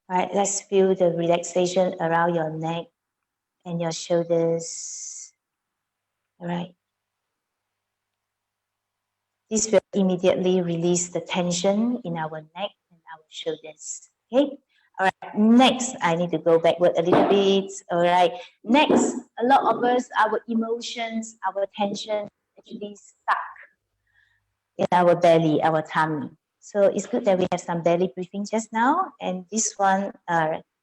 All right, let's feel the relaxation around your neck and your shoulders. All right. This will immediately release the tension in our neck and our shoulders. Okay. All right. Next, I need to go backward a little bit. All right. Next, a lot of us, our emotions, our tension actually stuck in our belly, our tummy. So it's good that we have some belly breathing just now. And this one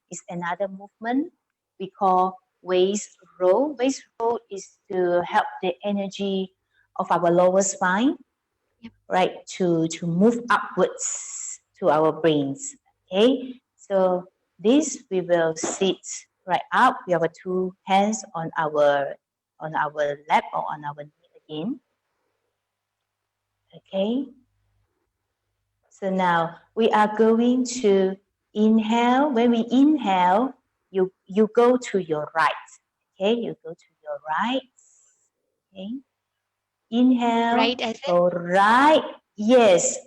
is another movement we call waist roll. Waist roll is to help the energy of our lower spine, right, to move upwards to our brains. Okay, so this we will sit right up. We have 2 hands on our lap or on our knee again. Okay. So now we are going to inhale. When we inhale, you go to your right. Okay, you go to your right. Okay. Inhale, Right as in? go right. Yes,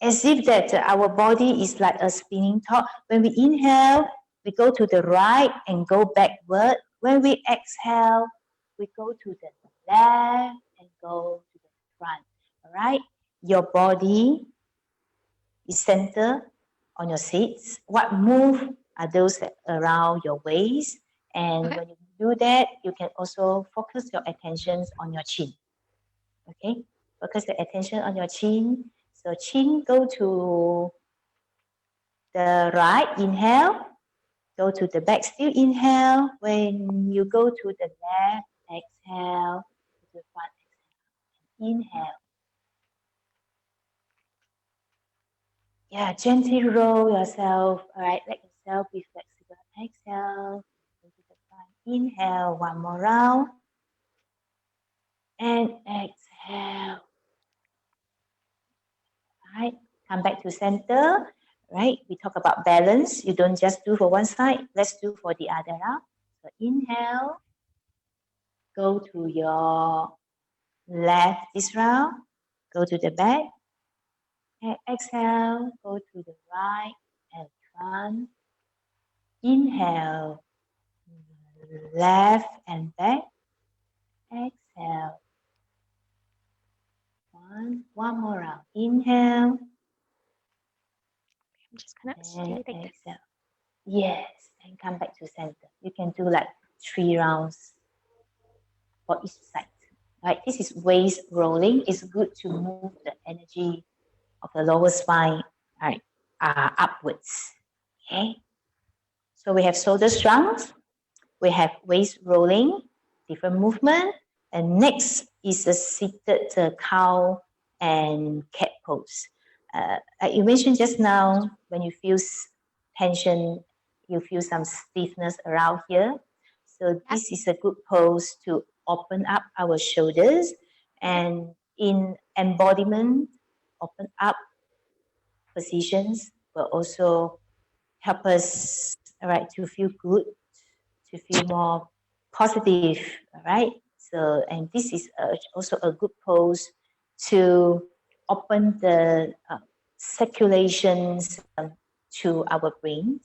as if that our body is like a spinning top. When we inhale, we go to the right and go backward. When we exhale, we go to the left and go to the front. All right, your body is centered on your seats. What move are those around your waist? And Okay. when you do that, you can also focus your attention on your chin. Okay, focus the attention on your chin. So chin go to the right, inhale. Go to the back, still inhale. When you go to the left, exhale. To the front, exhale. Inhale. Yeah, gently roll yourself. All right, let yourself be flexible. Exhale. Go to the front. Inhale, one more round. And exhale. All right, come back to center. Right, we talk about balance. You don't just do for one side. Let's do for the other round. So inhale. Go to your left this round. Go to the back. And exhale. Go to the right and front. Inhale. Left and back. Exhale. One more round. Inhale I'm just gonna and stay like this. exhale. Yes, and come back to center. You can do like 3 rounds for each side. Right, this is waist rolling. It's good to move the energy of the lower spine, right, upwards. Okay. So we have shoulder shrugs. We have waist rolling, different movement. And next is a seated cow and cat pose. Like you mentioned just now, when you feel tension, you feel some stiffness around here. So this is a good pose to open up our shoulders and in embodiment, open up positions will also help us, all right, to feel good, to feel more positive, all right? So, and this is also a good pose to open the circulation system to our brain.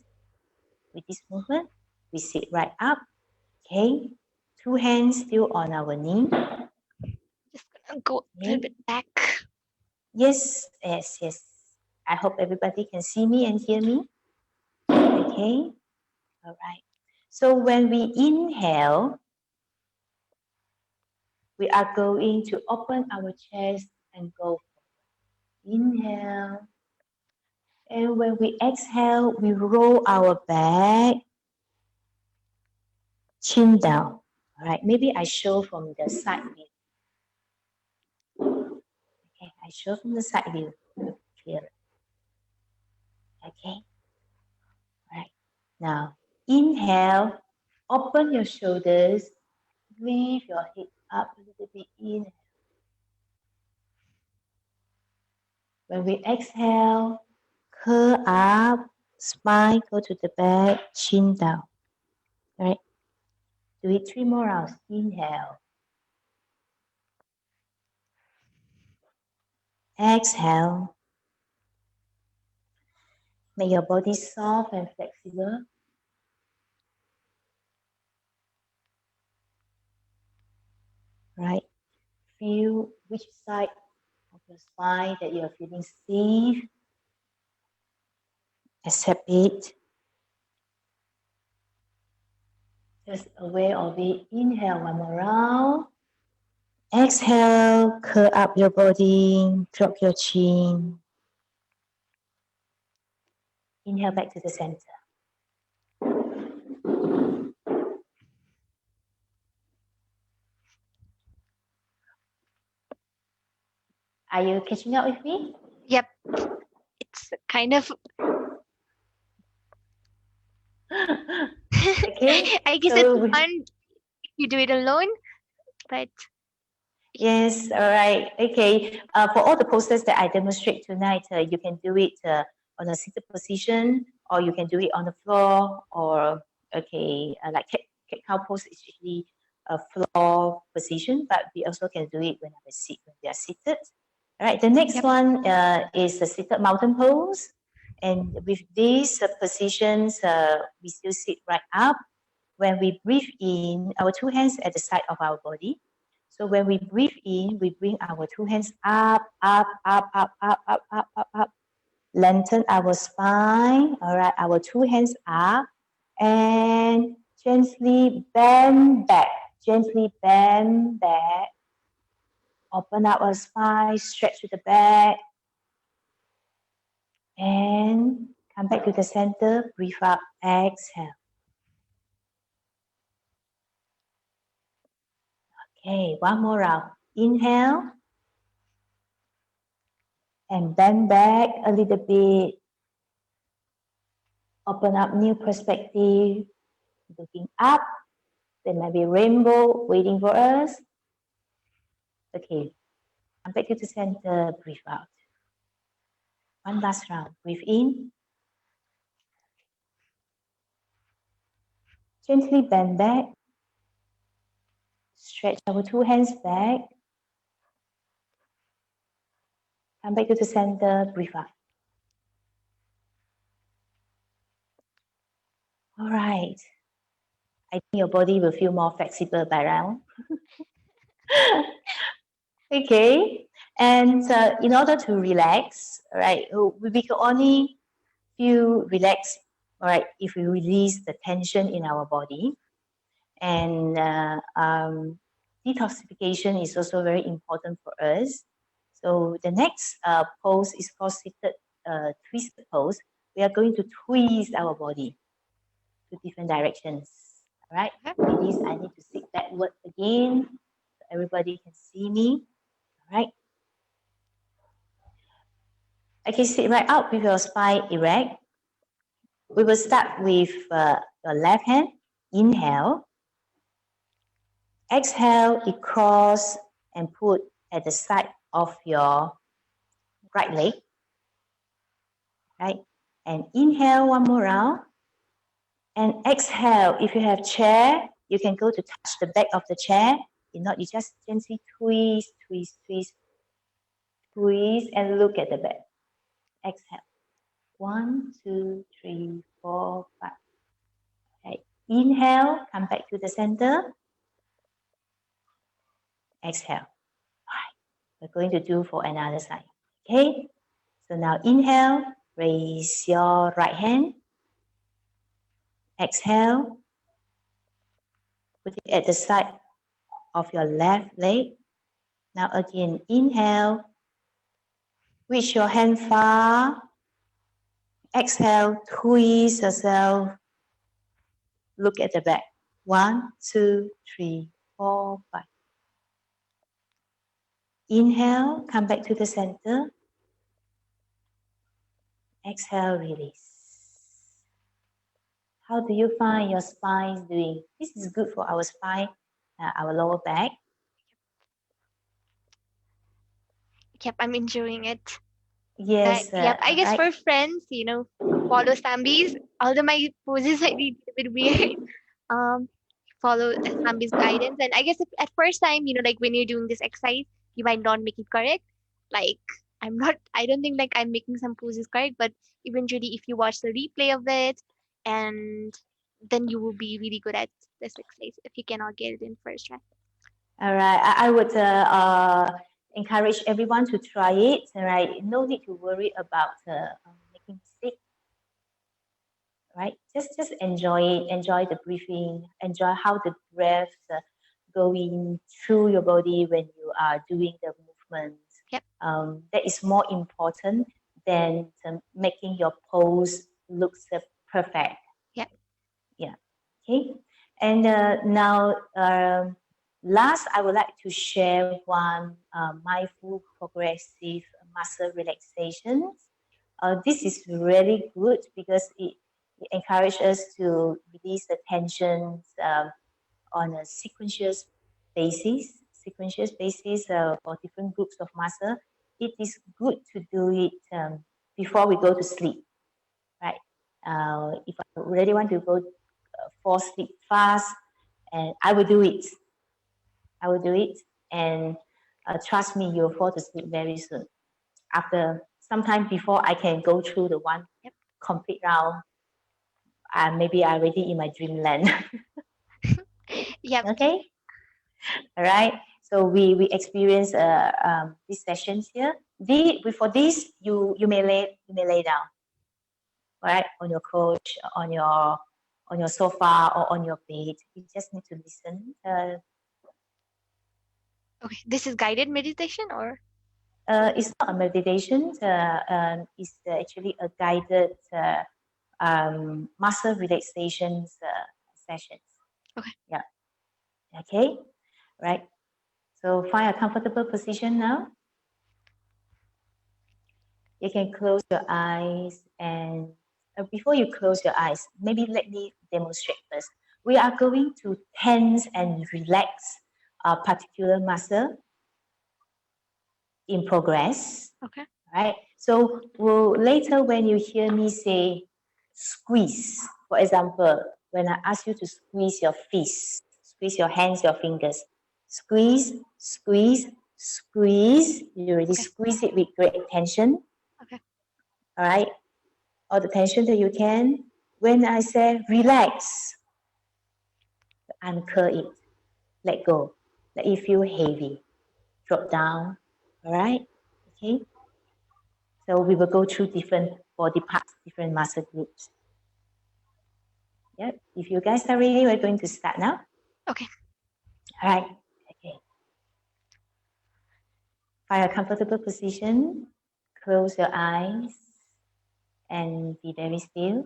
With this movement, we sit right up, okay? 2 hands still on our knee. Just gonna go a little bit back. Yes, yes, yes. I hope everybody can see me and hear me. Okay, all right. So when we inhale, we are going to open our chest and go forward. Inhale. And when we exhale, we roll our back, chin down. All right, maybe I show from the side view. Okay, I show from the side view. Clear. Okay, all right. Now, inhale, open your shoulders, lift your head up a little bit, inhale. When we exhale, curl up, spine go to the back, chin down. All right. Do it 3 more rounds. Inhale. Exhale. Make your body soft and flexible. Right. Feel which side of your spine that you are feeling safe. Accept it. Just aware of it. Inhale 1 more round. Exhale, curl up your body, drop your chin. Inhale back to the center. Are you catching up with me? Yep. It's kind of Okay, I guess it's so fun if you do it alone, but yes, all right. Okay, for all the posters that I demonstrate tonight, you can do it on a seated position, or you can do it on the floor, or okay, like cat cow pose is usually a floor position, but we also can do it when we are seated. All right, the next yep. one is the seated mountain pose. And with these positions, we still sit right up. When we breathe in, our 2 hands at the side of our body. So when we breathe in, we bring our 2 hands up, up, up, up, up, up, up, up, up. Lengthen our spine. All right, our 2 hands up. And gently bend back. Gently bend back. Open up our spine, stretch to the back. And come back to the center. Breathe up. Exhale. Okay, 1 more round. Inhale. And bend back a little bit. Open up new perspective. Looking up. There might be a rainbow waiting for us. Okay, come back to the center. Breathe out. One last round. Breathe in. Gently bend back. Stretch our 2 hands back. Come back to the center. Breathe out. All right. I think your body will feel more flexible by now. Okay. And in order to relax, all right, we can only feel relaxed, all right, if we release the tension in our body. And detoxification is also very important for us. So the next pose is called seated twisted pose. We are going to twist our body to different directions. All right. Ladies, I need to sit backward again so everybody can see me. All right. Okay, sit right up with your spine erect. We will start with your left hand. Inhale. Exhale, you cross and put at the side of your right leg. Right? And inhale 1 more round. And exhale, if you have chair, you can go to touch the back of the chair. If not, you just gently twist, twist, twist, twist, and look at the back. Exhale. 1, 2, 3, 4, 5. Okay. Inhale, come back to the center. Exhale. All right. We're going to do for another side. Okay. So now inhale, raise your right hand. Exhale, put it at the side of your left leg. Now again, inhale, reach your hand far. Exhale, twist yourself. Look at the back. 1, 2, 3, 4, 5. Inhale, come back to the center. Exhale, release. How do you find your spine doing? This is good for our spine, our lower back. Yep, I'm enjoying it. Yes, Yep, I guess right. for friends, follow Sambie's. Although my poses might be a bit weird, um, follow Sambie's guidance. And I guess if, at first time, like when you're doing this exercise, you might not make it correct. Like I don't think like I'm making some poses correct, but eventually, if you watch the replay of it, and then you will be really good at this exercise if you cannot get it in first try. All right. I would encourage everyone to try it. All right. No need to worry about making mistake. Right. Just enjoy it. Enjoy the breathing. Enjoy how the breath going through your body when you are doing the movements. Yep, That is more important than making your pose looks perfect. yep. Yeah. Okay. And now, last, I would like to share one mindful progressive muscle relaxation. This is really good because it encourages us to release the tensions on a sequential basis for different groups of muscle. It is good to do it before we go to sleep, right? If I really want to go fall asleep fast, and I will do it. I will do it, and trust me, you'll fall to sleep very soon. After sometime before I can go through the one Yep. complete round, maybe I already in my dreamland. Yep. Okay, all right. So we experience these sessions here. Before this, you may lay down, all right, on your couch, on your sofa, or on your bed. You just need to listen. Okay, this is guided meditation or It's not a meditation. It's actually a guided muscle relaxation sessions. okay. Yeah. Okay. Right. So find a comfortable position now. You can close your eyes, and before you close your eyes, maybe let me demonstrate first. We are going to tense and relax a particular muscle in progress. Okay. Right? So later when you hear me say squeeze, for example, when I ask you to squeeze your fist, squeeze your hands, your fingers, squeeze, squeeze, squeeze, you really Okay. squeeze it with great tension, Okay. all right? All the tension that you can. When I say relax, anchor it, let go, let it feel heavy, drop down, all right? Okay? So we will go through different body parts, different muscle groups. Yep. If you guys are ready, we're going to start now. Okay. All right. Okay. Find a comfortable position. Close your eyes and be very still.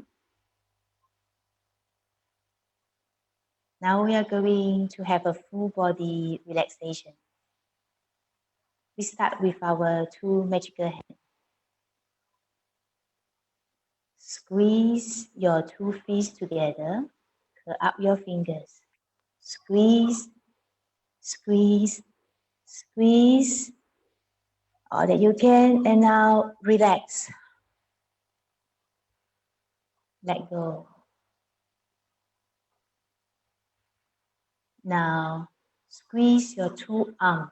Now we are going to have a full body relaxation. We start with our two magical hands. Squeeze your two fists together. Curl up your fingers. Squeeze, squeeze, squeeze all that you can. And now relax. Let go. Now squeeze your two arms.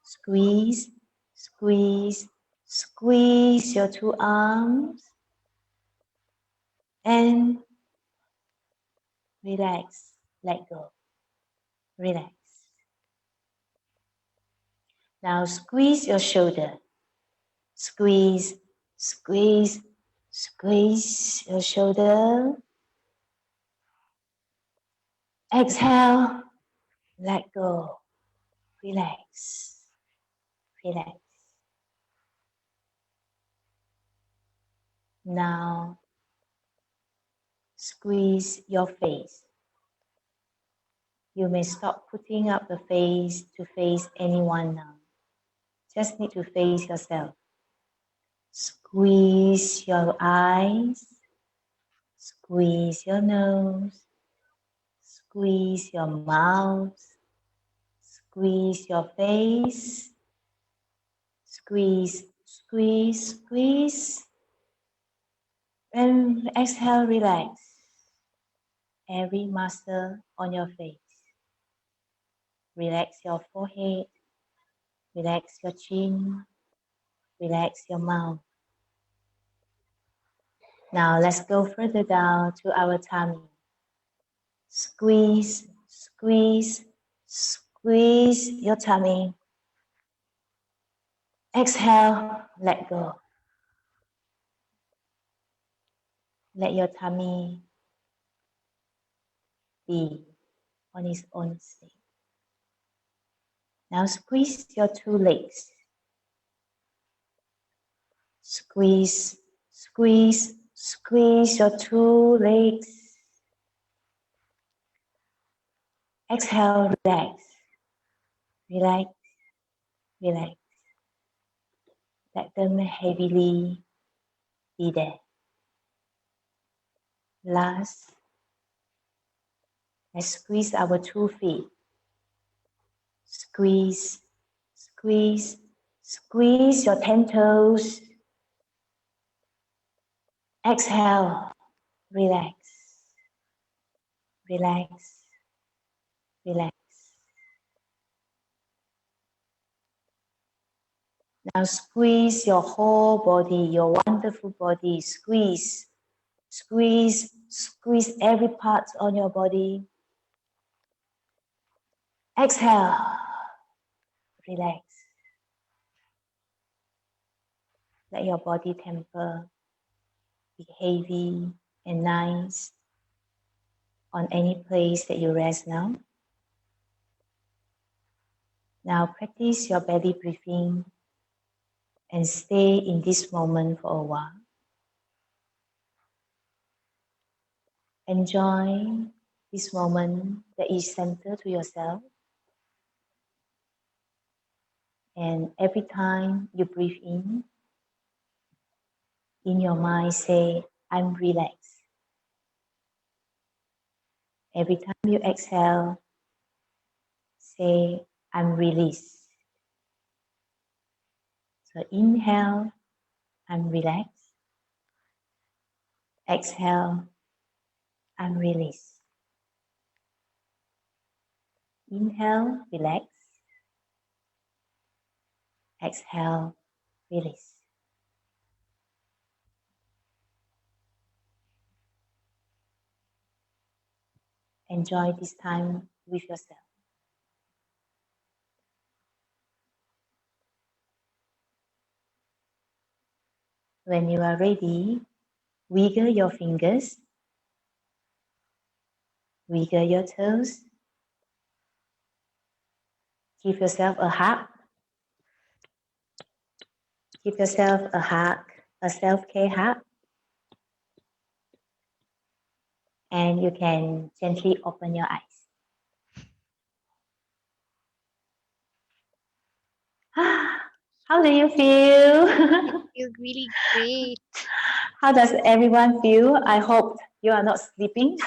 Squeeze, squeeze, squeeze your two arms and relax. Let go. Relax. Now squeeze your shoulder. Squeeze, squeeze, squeeze your shoulder. Exhale. Let go. Relax. Relax. Now squeeze your face. You may stop putting up the face to face anyone now. Just need to face yourself. Squeeze your eyes. Squeeze your nose. Squeeze your mouth. Squeeze your face. Squeeze, squeeze, squeeze. And exhale, relax every muscle on your face. Relax your forehead, relax your chin, relax your mouth. Now let's go further down to our tummy. Squeeze, squeeze, squeeze your tummy. Exhale, let go. Let your tummy be on its own state. Now squeeze your two legs. Squeeze, squeeze, squeeze your two legs. Exhale, relax. Relax, relax. Let them heavily be there. Last, let's squeeze our 2 feet. Squeeze, squeeze, squeeze your 10 toes. Exhale, relax, relax, relax. Now squeeze your whole body, your wonderful body. Squeeze, squeeze, squeeze every part on your body. Exhale, relax. Let your body temper be heavy and nice on any place that you rest now. Now practice your belly breathing and stay in this moment for a while. Enjoy this moment that is centered to yourself. And every time you breathe in your mind say, I'm relaxed. Every time you exhale, say, I'm released. So inhale, I'm relaxed. Exhale, I'm released. Inhale, relax. Exhale, release. Enjoy this time with yourself. When you are ready, wiggle your fingers, wiggle your toes, give yourself a hug, give yourself a hug, a self-care hug, and you can gently open your eyes. How do you feel? I feel really great. How does everyone feel? I hope you are not sleeping.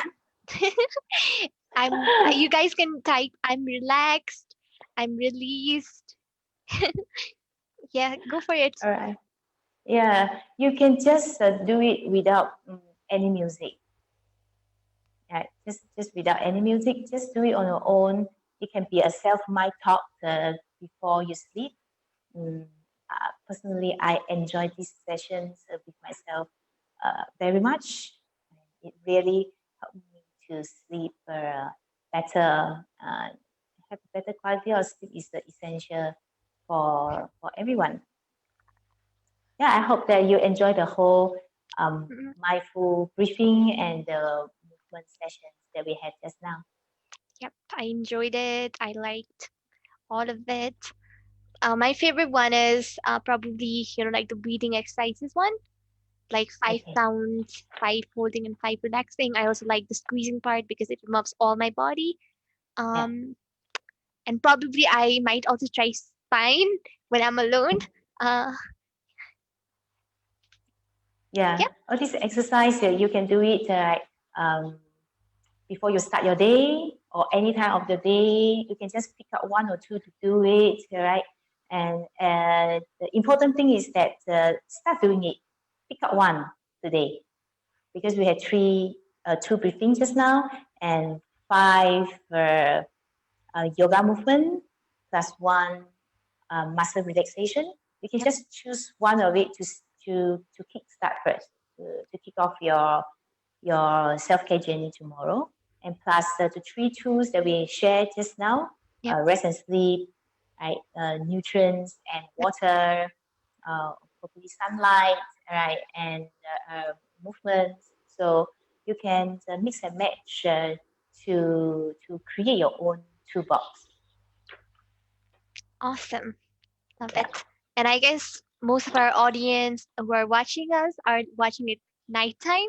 You guys can type, I'm relaxed, I'm released. Yeah, go for it. All right. Yeah, you can just do it without any music. Yeah, just without any music, just do it on your own. It can be a self-mind talk before you sleep. Personally, I enjoy these sessions with myself very much. It really helped me to sleep better. Have better quality of sleep is essential for everyone. Yeah, I hope that you enjoy the whole mindful breathing and the movement sessions that we had just now. Yep, I enjoyed it. I liked all of it. My favorite one is probably, like the breathing exercises one, like 5 Okay. counts, 5 holding and 5 relaxing. I also like the squeezing part because it removes all my body. Yeah. And probably I might also try spine when I'm alone. Uh, Yeah. yep. All this exercise, you can do it before you start your day or any time of the day. You can just pick up one or two to do it, right? And the important thing is that start doing it. Pick up one today because we had two briefings just now and five yoga movement plus one muscle relaxation. You can Yep. just choose one of it to kick start first, to kick off your self-care journey tomorrow. And plus the three tools that we shared just now, Yep. rest and sleep, right, nutrients and Yep. water, hopefully sunlight, right, and movement. So you can mix and match to create your own toolbox. Awesome. Love Yeah. it. And I guess most of our audience who are watching us are watching it nighttime,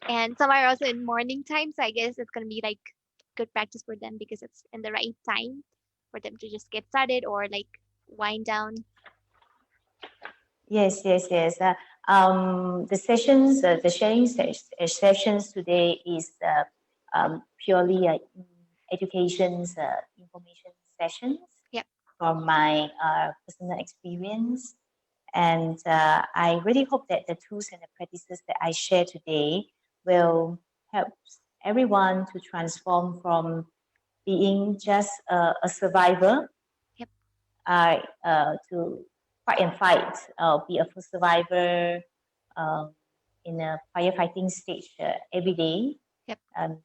and some are also in morning time. So I guess it's gonna be like good practice for them because it's in the right time for them to just get started or like wind down. Yes, yes, yes. The sessions, the sharing sessions today is purely education's information sessions Yep. from my personal experience. And I really hope that the tools and the practices that I share today will help everyone to transform from being just a survivor Yep. to fight and fight, be a full survivor um, in a firefighting stage every day Yep.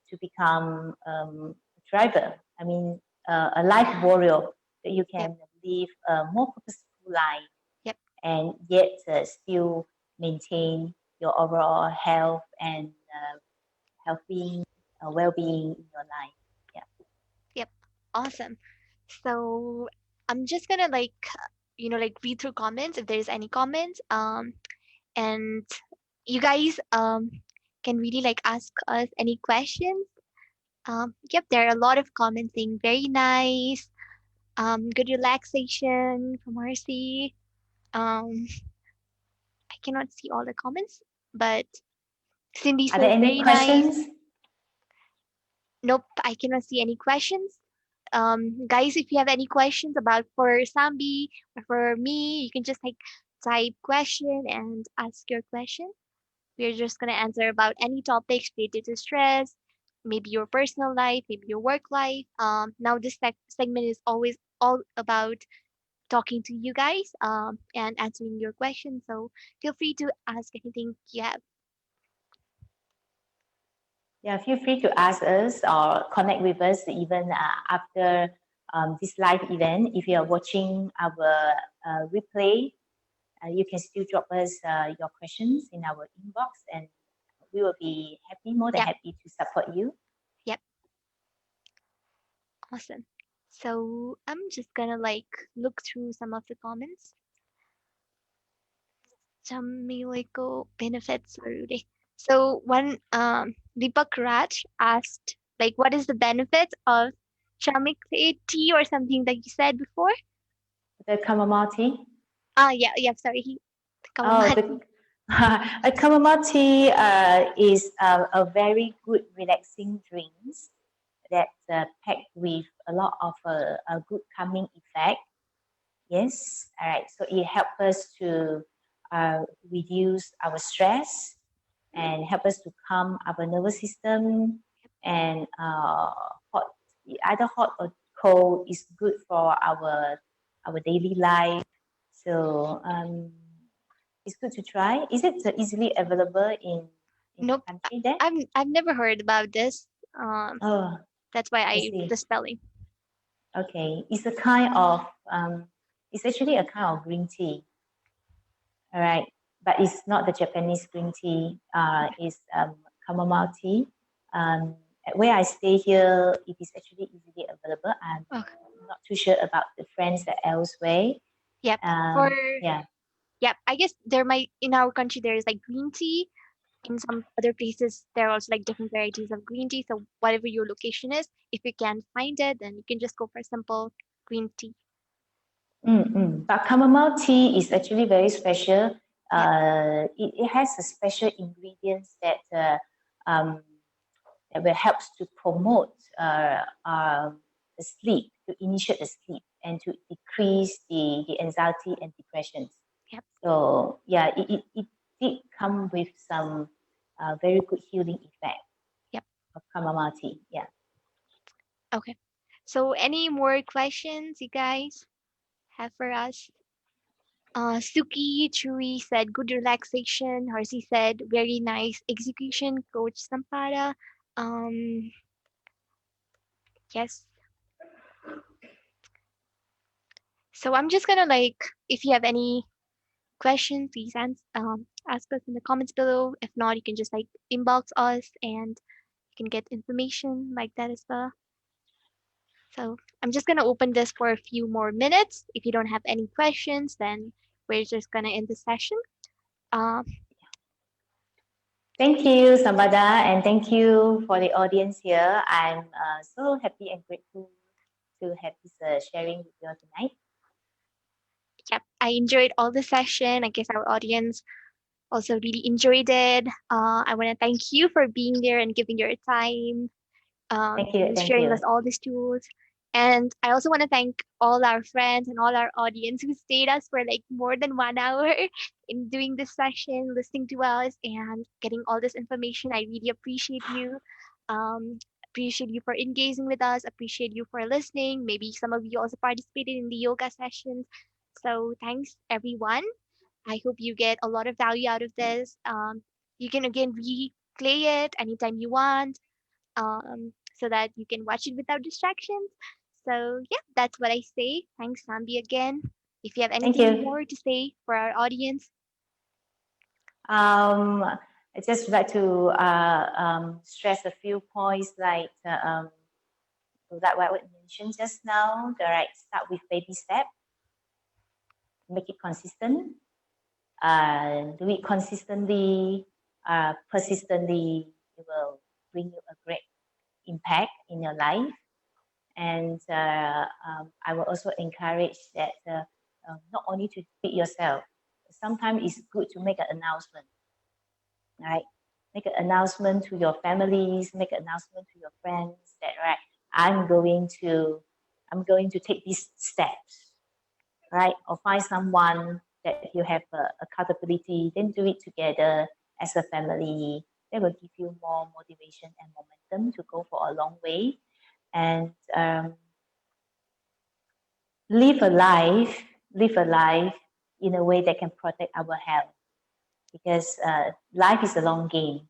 to become a driver. I mean, a life warrior that you Yep. can live a more purposeful life Yep. and yet still maintain your overall health and healthy well-being in your life. Yeah. Yep. Awesome. So I'm just gonna like like read through comments if there's any comments. And you guys can really like ask us any questions. Yep, there are a lot of comments saying very nice. Good relaxation from RC. I cannot see all the comments, but Cindy Are there says any very nice. questions? Nope, I cannot see any questions. Guys, if you have any questions about for Sambi or for me, you can just like type question and ask your question. We're just gonna answer about any topics related to stress, maybe your personal life, maybe your work life. Now this segment is always all about talking to you guys and answering your questions. So feel free to ask anything you have. Yeah, feel free to ask us or connect with us even after this live event. If you are watching our replay, you can still drop us your questions in our inbox and we will be more than Yep, happy to support you. yep, awesome. So I'm just gonna like look through some of the comments. Jamilico benefits Sarude. So one Deepak Raj asked like what is the benefit of Shamik tea or something that you said before? The chamomile tea. Ah yeah, yeah, sorry, he Oh, Kamamati. a chamomile tea is a very good relaxing drink that packed with a lot of a good calming effect. Yes, all right. So it helps us to reduce our stress and help us to calm our nervous system. And hot, either hot or cold is good for our daily life. So it's good to try. Is it easily available in your Nope, country there? I've never heard about this. Um, Oh, that's why I I see. the spelling. Okay, it's a kind of it's actually a kind of green tea. All right, but it's not the Japanese green tea. It's chamomile tea. Where I stay here, it is actually easily available. I'm Oh, not too sure about the friends that elsewhere. yep. For Yeah. yep, I guess there might in our country there is like green tea. In some other places, there are also like different varieties of green tea. So whatever your location is, if you can't find it, then you can just go for simple green tea. Mm-mm. But chamomile tea is actually very special. Yep. It has a special ingredients um, that will helps to promote the sleep, to initiate the sleep. and to decrease the anxiety and depression. Yep. So yeah, it did come with some very good healing effect Yep. of chamomile tea. Yeah. Okay. So, any more questions you guys have for us? Suki Churi said good relaxation. Harsi said very nice execution, Coach Sampara. Um, yes. So I'm just gonna like, if you have any questions, please ask us in the comments below. If not, you can just like inbox us and you can get information like that as well. So I'm just gonna open this for a few more minutes. If you don't have any questions, then we're just gonna end the session. Uh, Thank you, Sambada, and thank you for the audience here. I'm so happy and grateful to have this sharing with you all tonight. yeah, I enjoyed all the session. I guess our audience also really enjoyed it. I want to thank you for being there and giving your time, Thank you, and thank sharing you. us all these tools. And I also want to thank all our friends and all our audience who stayed us for like more than 1 hour in doing this session, listening to us and getting all this information. I really appreciate you. Um, appreciate you for engaging with us. Appreciate you for listening. Maybe some of you also participated in the yoga sessions. So thanks everyone. I hope you get a lot of value out of this. You can again replay it anytime you want, so that you can watch it without distractions. So, yeah, that's what I say. Thanks, Sambi, again. If you have Thank anything you. more to say for our audience, I just would like to stress a few points like that what I mentioned just now. The right, start with baby step, make it consistent, do it consistently, persistently. It will bring you a great impact in your life. And I will also encourage that not only to feed yourself, sometimes it's good to make an announcement, right? Make an announcement to your families, make an announcement to your friends that right, I'm going to I'm going to take these steps, right? Or find someone that you have accountability, then do it together as a family. That will give you more motivation and momentum to go for a long way. And live a life, live a life in a way that can protect our health. Because life is a long game.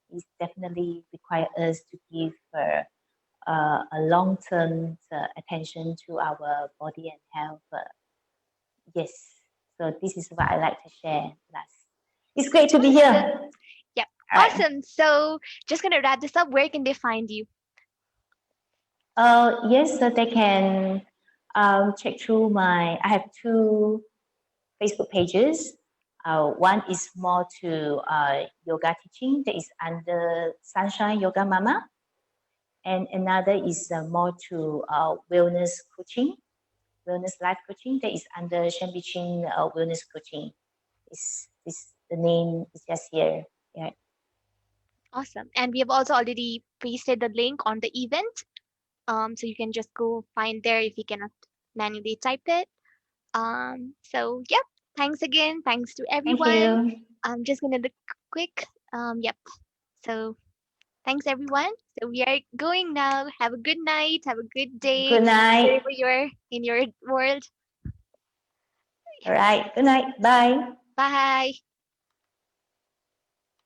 It definitely requires us to give a long-term attention to our body and health. Yes. So this is what I like to share last. It's great to be awesome. here. Yep, All right. awesome. So, just gonna wrap this up. Where can they find you? Yes, so they can check through I have two Facebook pages. One is more to yoga teaching that is under Sunshine Yoga Mama, and another is more to wellness life coaching that is under Shambie Chin wellness coaching. Is the name is just here. Yeah. Awesome. And we have also already pasted the link on the event. So you can just go find there if you cannot manually type it. Yep. Thanks again. Thanks to Thank everyone. you. I'm just gonna look quick. Yep. So thanks everyone. So we are going now. Have a good night. Have a good day Good night. wherever you're in your world. All Yep. right. Good night. Bye. Bye.